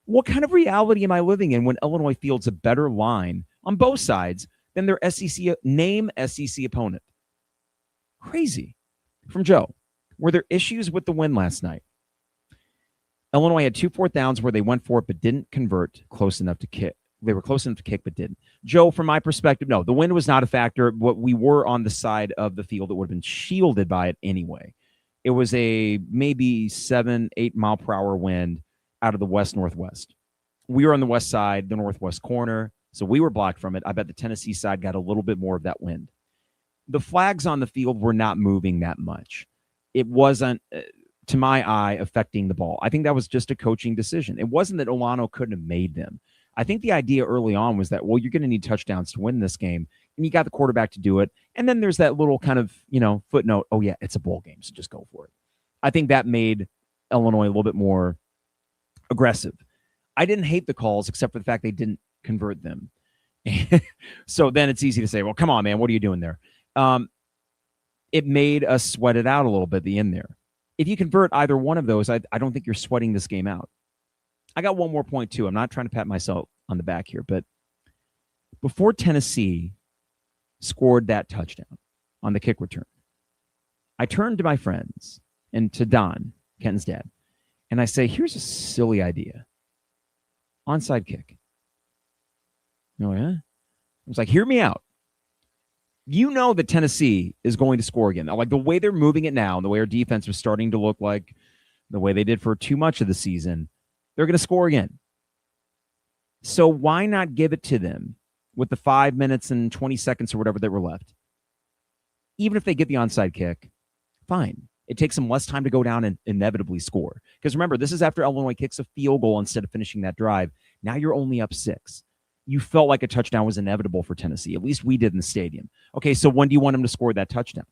What kind of reality am I living in when Illinois fields a better line on both sides than their SEC opponent? Crazy. From Joe, were there issues with the win last night? Illinois had 2 4th downs where they went for it but didn't convert close enough to kick. They were close enough to kick but didn't. Joe, from my perspective, no, the wind was not a factor. What we were on the side of the field that would have been shielded by it anyway. It was a maybe 7-8 mile per hour wind out of the west-northwest. We were on the west side, the northwest corner, so we were blocked from it. I bet the Tennessee side got a little bit more of that wind. The flags on the field were not moving that much. It wasn't, to my eye, affecting the ball. I think that was just a coaching decision. It wasn't that Olano couldn't have made them. I think the idea early on was that, well, you're going to need touchdowns to win this game, and you got the quarterback to do it. And then there's that little kind of, footnote, oh, yeah, it's a bowl game, so just go for it. I think that made Illinois a little bit more aggressive. I didn't hate the calls except for the fact they didn't convert them. So then it's easy to say, well, come on, man, what are you doing there? It made us sweat it out a little bit at the end there. If you convert either one of those, I don't think you're sweating this game out. I got one more point, too. I'm not trying to pat myself on the back here, but before Tennessee scored that touchdown on the kick return, I turned to my friends and to Don, Kenton's dad, and I say, here's a silly idea. Onside kick. Oh, yeah? I was like, hear me out. You know that Tennessee is going to score again. Now, like the way they're moving it now, and the way our defense was starting to look like the way they did for too much of the season, they're going to score again. So why not give it to them with the 5 minutes and 20 seconds or whatever that were left? Even if they get the onside kick, fine. It takes them less time to go down and inevitably score. Because remember, this is after Illinois kicks a field goal instead of finishing that drive. Now you're only up 6. You felt like a touchdown was inevitable for Tennessee. At least we did in the stadium. Okay, so when do you want them to score that touchdown?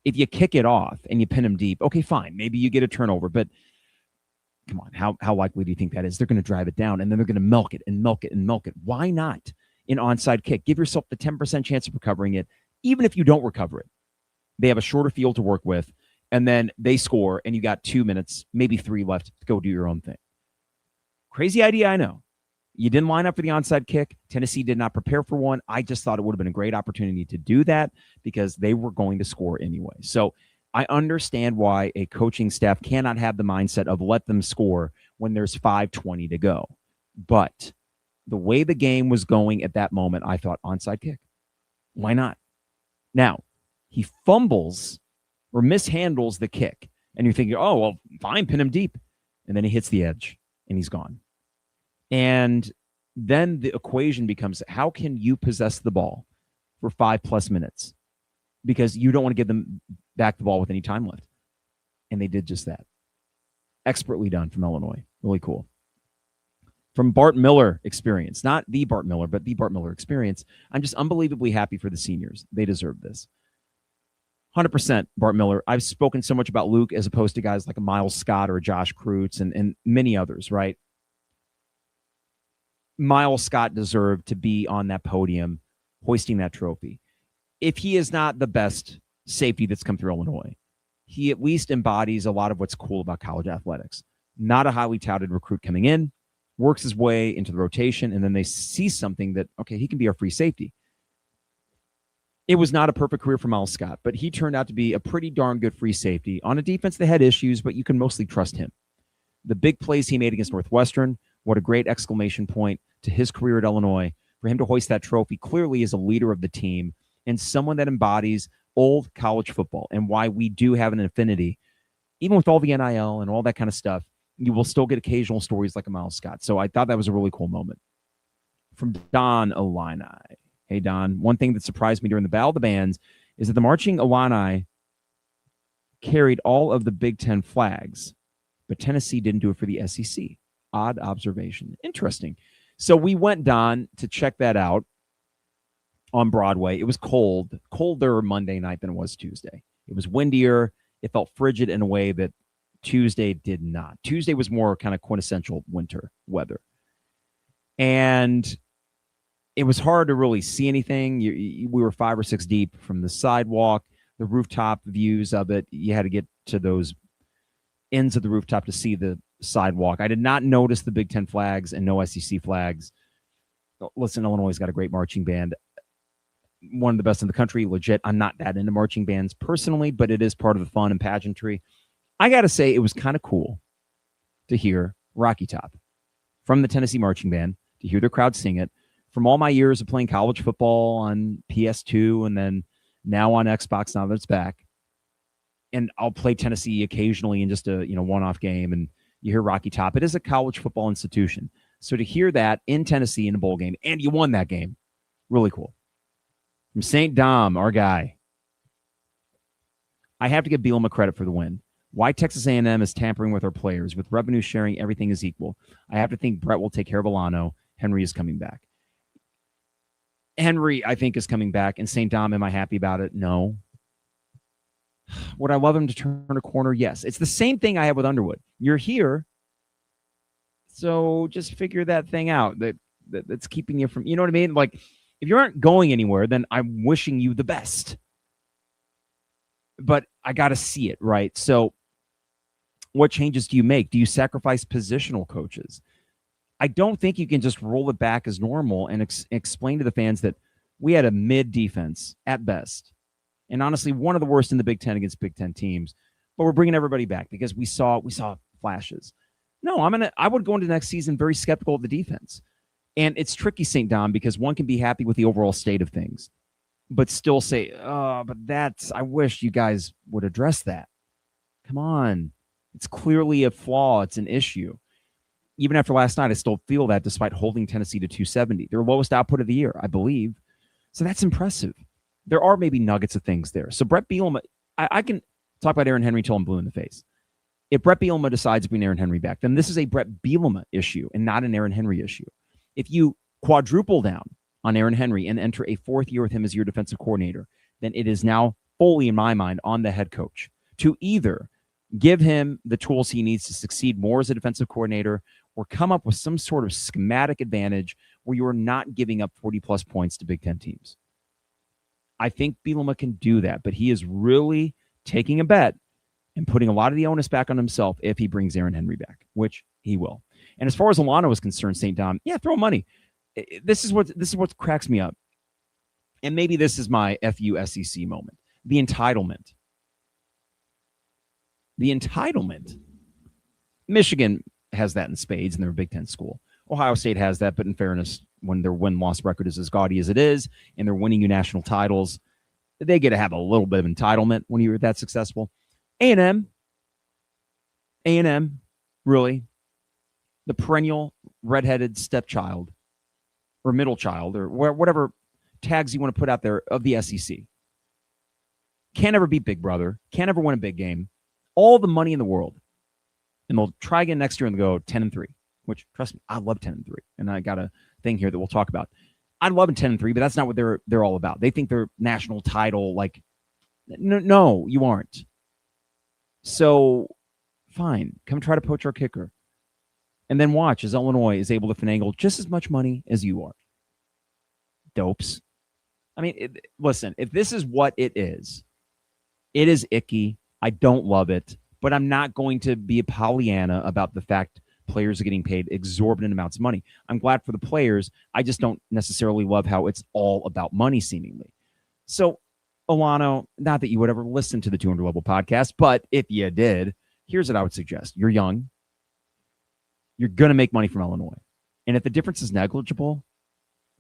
If you kick it off and you pin them deep, okay, fine. Maybe you get a turnover, but come on, how likely do you think that is? They're going to drive it down, and then they're going to milk it and milk it and milk it. Why not an onside kick? Give yourself the 10% chance of recovering it, even if you don't recover it. They have a shorter field to work with, and then they score, and you got 2 minutes, maybe 3 left to go do your own thing. Crazy idea, I know. You didn't line up for the onside kick. Tennessee did not prepare for one. I just thought it would have been a great opportunity to do that because they were going to score anyway. So I understand why a coaching staff cannot have the mindset of let them score when there's 5:20 to go. But the way the game was going at that moment, I thought onside kick. Why not? Now, he fumbles or mishandles the kick. And you're thinking, oh, well, fine, pin him deep. And then he hits the edge and he's gone. And then the equation becomes, how can you possess the ball for 5+ minutes? Because you don't want to give them back the ball with any time left. And they did just that. Expertly done from Illinois. Really cool. From Bart Miller experience, not the Bart Miller, but the Bart Miller experience, I'm just unbelievably happy for the seniors. They deserve this. 100% Bart Miller. I've spoken so much about Luke as opposed to guys like a Miles Scott or a Josh Kreutz and many others, right? Miles Scott deserved to be on that podium hoisting that trophy. If he is not the best safety that's come through Illinois, he at least embodies a lot of what's cool about college athletics. Not a highly touted recruit coming in, works his way into the rotation, and then they see something that, okay, he can be our free safety. It was not a perfect career for Miles Scott, but he turned out to be a pretty darn good free safety on a defense that had issues, but you can mostly trust him. The big plays he made against Northwestern, what a great exclamation point to his career at Illinois. For him to hoist that trophy clearly is a leader of the team and someone that embodies old college football and why we do have an affinity. Even with all the NIL and all that kind of stuff, you will still get occasional stories like a Miles Scott. So I thought that was a really cool moment. From David Olano. Hey, Don, one thing that surprised me during the Battle of the Bands is that the marching Illini carried all of the Big Ten flags, but Tennessee didn't do it for the SEC. Odd observation. Interesting. So we went, Don, to check that out on Broadway. It was colder Monday night than it was Tuesday. It was windier. It felt frigid in a way that Tuesday did not. Tuesday was more kind of quintessential winter weather. And it was hard to really see anything. We were 5 or 6 deep from the sidewalk, the rooftop views of it. You had to get to those ends of the rooftop to see the sidewalk. I did not notice the Big Ten flags and no SEC flags. Listen, Illinois has got a great marching band. One of the best in the country, legit. I'm not that into marching bands personally, but it is part of the fun and pageantry. I got to say, it was kind of cool to hear Rocky Top from the Tennessee Marching Band, to hear the crowd sing it. From all my years of playing college football on PS2 and then now on Xbox, now that it's back, and I'll play Tennessee occasionally in just a one-off game, and you hear Rocky Top. It is a college football institution. So to hear that in Tennessee in a bowl game, and you won that game, really cool. From St. Dom, our guy. I have to give Bielema credit for the win. Why Texas A&M is tampering with our players. With revenue sharing, everything is equal. I have to think Brett will take care of Olano. Henry is coming back. Henry, I think, is coming back. And St. Dom, am I happy about it? No. Would I love him to turn a corner? Yes. It's the same thing I have with Underwood. You're here, so just figure that thing out that's keeping you from, you know what I mean? Like, if you aren't going anywhere, then I'm wishing you the best. But I got to see it, right? So what changes do you make? Do you sacrifice positional coaches? I don't think you can just roll it back as normal and explain to the fans that we had a mid defense at best. And honestly, one of the worst in the Big Ten against Big Ten teams. But we're bringing everybody back because we saw flashes. No, I would go into next season very skeptical of the defense. And it's tricky, St. Dom, because one can be happy with the overall state of things, but still say, I wish you guys would address that. Come on. It's clearly a flaw. It's an issue. Even after last night, I still feel that despite holding Tennessee to 270. Their lowest output of the year, I believe. So that's impressive. There are maybe nuggets of things there. So Brett Bielema, I can talk about Aaron Henry till I'm blue in the face. If Brett Bielema decides to bring Aaron Henry back, then this is a Brett Bielema issue and not an Aaron Henry issue. If you quadruple down on Aaron Henry and enter a 4th year with him as your defensive coordinator, then it is now fully, in my mind, on the head coach to either give him the tools he needs to succeed more as a defensive coordinator or come up with some sort of schematic advantage where you are not giving up 40-plus points to Big Ten teams. I think Bielema can do that, but he is really taking a bet and putting a lot of the onus back on himself if he brings Aaron Henry back, which he will. And as far as Olano is concerned, St. Dom, yeah, throw money. This is what cracks me up. And maybe this is my FU SEC moment. The entitlement. The entitlement. Michigan has that in spades, and they're a Big Ten school. Ohio State has that, but in fairness, when their win-loss record is as gaudy as it is, and they're winning you national titles, they get to have a little bit of entitlement when you're that successful. A&M, really, the perennial redheaded stepchild or middle child or whatever tags you want to put out there of the SEC. Can't ever beat Big Brother. Can't ever win a big game. All the money in the world. And they'll try again next year and they'll go 10-3, which, trust me, I love 10-3. And I got a thing here that we'll talk about. I love 10-3, but that's not what they're all about. They think they're national title. Like, no, you aren't. So, fine. Come try to poach our kicker. And then watch as Illinois is able to finagle just as much money as you are. Dopes. I mean, listen, if this is what it is icky. I don't love it, but I'm not going to be a Pollyanna about the fact players are getting paid exorbitant amounts of money. I'm glad for the players. I just don't necessarily love how it's all about money, seemingly. So, Olano, not that you would ever listen to the 200 Level podcast, but if you did, here's what I would suggest. You're young. You're going to make money from Illinois. And if the difference is negligible,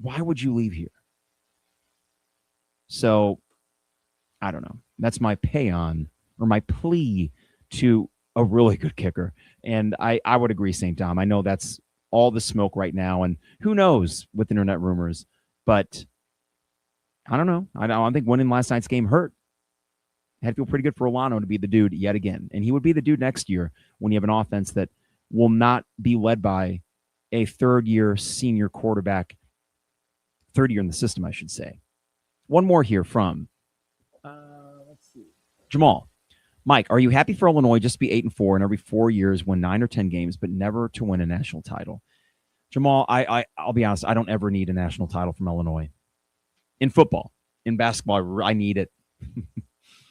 why would you leave here? So, I don't know. That's my paean or my plea to a really good kicker. And I would agree, St. Dom. I know that's all the smoke right now. And who knows with internet rumors. But I don't know. I don't think winning last night's game hurt. It had to feel pretty good for Olano to be the dude yet again. And he would be the dude next year when you have an offense that will not be led by a third-year senior quarterback. Third year in the system, I should say. One more here from let's see, Jamal. Mike, are you happy for Illinois just to be 8-4 and every 4 years win 9 or 10 games, but never to win a national title? Jamal, I'll be honest, I don't ever need a national title from Illinois. In football, in basketball, I need it.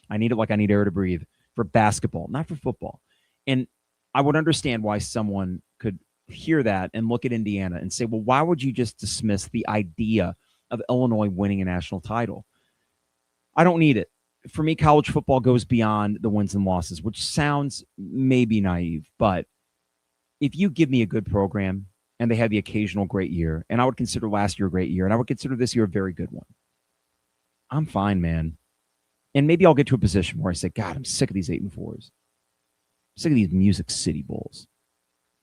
I need it like I need air to breathe for basketball, not for football. And I would understand why someone could hear that and look at Indiana and say, well, why would you just dismiss the idea of Illinois winning a national title? I don't need it. For me, college football goes beyond the wins and losses, which sounds maybe naive, but if you give me a good program and they have the occasional great year, and I would consider last year a great year, and I would consider this year a very good one, I'm fine, man. And maybe I'll get to a position where I say, God, I'm sick of these 8-4s. I'm sick of these Music City Bowls.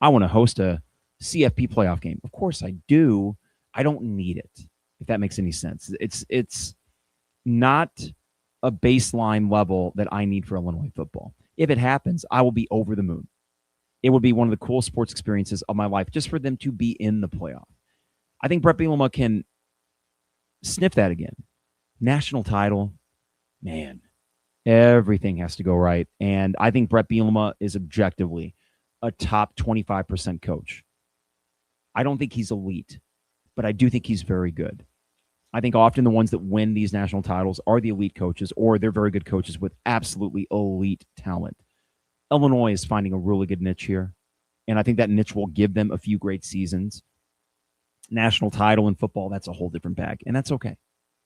I want to host a CFP playoff game. Of course I do. I don't need it, if that makes any sense. It's not a baseline level that I need for Illinois football. If it happens, I will be over the moon. It would be one of the coolest sports experiences of my life just for them to be in the playoff. I think Bret Bielema can sniff that again. National title, man, everything has to go right. And I think Bret Bielema is objectively a top 25% coach. I don't think he's elite, but I do think he's very good. I think often the ones that win these national titles are the elite coaches, or they're very good coaches with absolutely elite talent. Illinois is finding a really good niche here, and I think that niche will give them a few great seasons. National title in football, that's a whole different bag, and that's okay.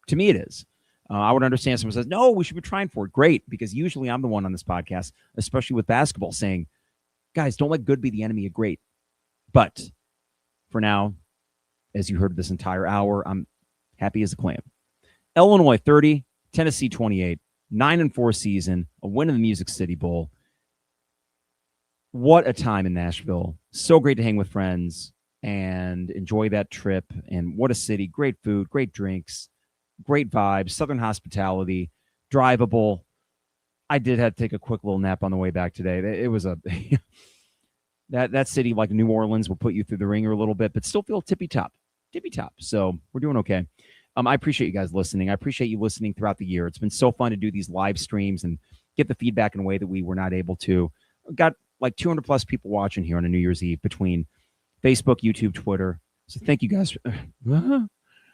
To me, it is. I would understand someone says, no, we should be trying for it. Great, because usually I'm the one on this podcast, especially with basketball, saying, guys, don't let good be the enemy of great. But for now, as you heard this entire hour, I'm happy as a clam. Illinois 30, Tennessee 28, 9-4 season, a win in the Music City Bowl. What a time in Nashville. So great to hang with friends and enjoy that trip. And what a city. Great food, great drinks, great vibes, Southern hospitality, drivable. I did have to take a quick little nap on the way back today. It was a that city, like New Orleans, will put you through the ringer a little bit, but still feel tippy top. So we're doing okay. I appreciate you guys listening. I appreciate you listening throughout the year. It's been so fun to do these live streams and get the feedback in a way that we were not able to. Got like 200 plus people watching here on a New Year's Eve between Facebook, YouTube, Twitter. So thank you guys.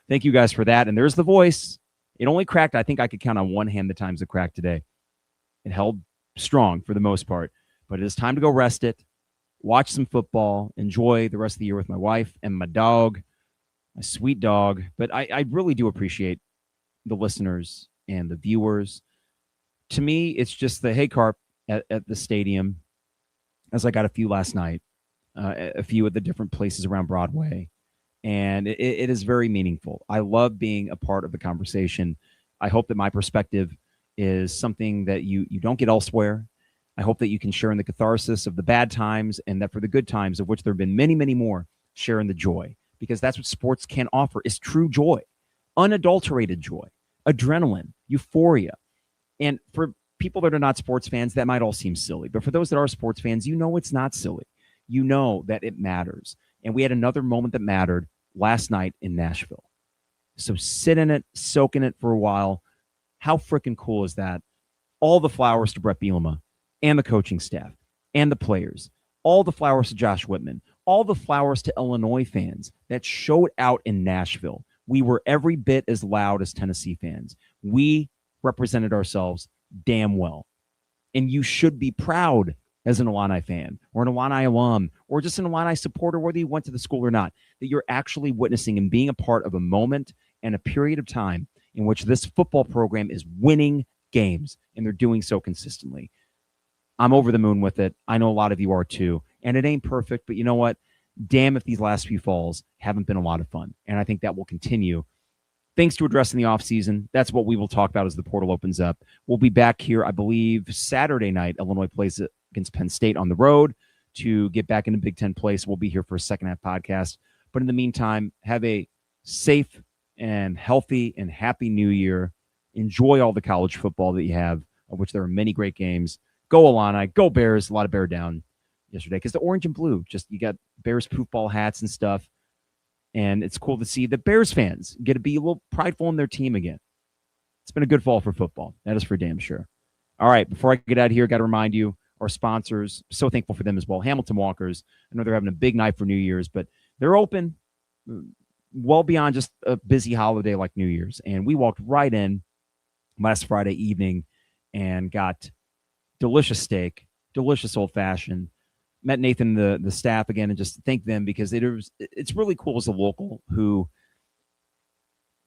Thank you guys for that. And there's the voice. It only cracked. I think I could count on one hand the times it cracked today. It held strong for the most part, but it is time to go rest it, watch some football, enjoy the rest of the year with my wife and my dog, my sweet dog. But I really do appreciate the listeners and the viewers. To me, it's just the, hey, Carp, at the stadium, as I got a few last night. a few of the different places around Broadway. And it is very meaningful. I love being a part of the conversation. I hope that my perspective is something that you don't get elsewhere. I hope that you can share in the catharsis of the bad times, and that for the good times, of which there have been many, many more, share in the joy, because that's what sports can offer, is true joy, unadulterated joy, adrenaline, euphoria. And for people that are not sports fans, that might all seem silly. But for those that are sports fans, you know it's not silly. You know that it matters. And we had another moment that mattered last night in Nashville. So sit in it, soak in it for a while. How freaking cool is that? All the flowers to Brett Bielema and the coaching staff and the players. All the flowers to Josh Whitman. All the flowers to Illinois fans that showed out in Nashville. We were every bit as loud as Tennessee fans. We represented ourselves damn well. And you should be proud as an Illini fan or an Illini alum or just an Illini supporter, whether you went to the school or not, that you're actually witnessing and being a part of a moment and a period of time in which this football program is winning games, and they're doing so consistently. I'm over the moon with it. I know a lot of you are too. And it ain't perfect, but you know what? Damn if these last few falls haven't been a lot of fun. And I think that will continue. Things to address in the offseason. That's what we will talk about as the portal opens up. We'll be back here, I believe, Saturday night. Illinois plays against Penn State on the road to get back into Big Ten place. We'll be here for a second half podcast. But in the meantime, have a safe and healthy and happy new year. Enjoy all the college football that you have, of which there are many great games. Go Illini, go Bears. A lot of Bear down yesterday because the orange and blue, just you got Bears poofball hats and stuff. And it's cool to see the Bears fans get to be a little prideful in their team again. It's been a good fall for football. That is for damn sure. All right, before I get out of here, got to remind you, our sponsors, so thankful for them as well. Hamilton Walkers. I know they're having a big night for New Year's, but they're open well beyond just a busy holiday like New Year's. And we walked right in last Friday evening and got delicious steak, delicious old-fashioned. Met Nathan, the staff again, and just thank them because it's really cool as a local who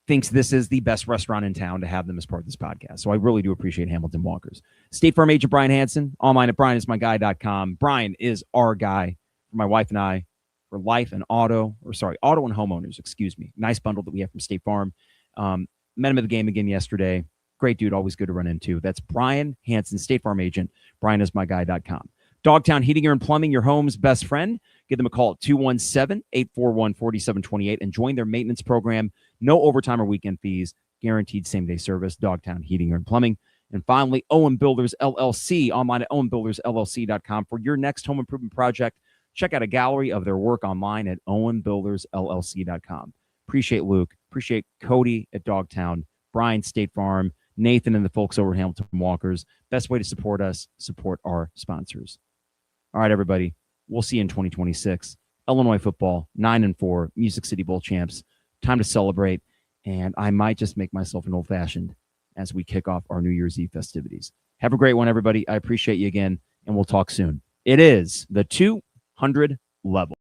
thinks this is the best restaurant in town to have them as part of this podcast. So I really do appreciate Hamilton Walkers. State Farm agent Brian Hansen, online at brianismyguy.com. Brian is our guy for my wife and I for life and auto and homeowners, excuse me. Nice bundle that we have from State Farm. Met him at the game again yesterday. Great dude, always good to run into. That's Brian Hansen, State Farm agent, brianismyguy.com. Dogtown Heating and Plumbing, your home's best friend. Give them a call at 217-841-4728 and join their maintenance program. No overtime or weekend fees, guaranteed same-day service. Dogtown Heating and Plumbing. And finally, Owen Builders LLC, online at owenbuildersllc.com for your next home improvement project. Check out a gallery of their work online at owenbuildersllc.com. Appreciate Luke. Appreciate Cody at Dogtown, Brian, State Farm, Nathan, and the folks over at Hamilton Walkers. Best way to support us, support our sponsors. All right, everybody. We'll see you in 2026. Illinois football, 9-4, Music City Bowl champs. Time to celebrate. And I might just make myself an old-fashioned as we kick off our New Year's Eve festivities. Have a great one, everybody. I appreciate you again, and we'll talk soon. It is the 200 level.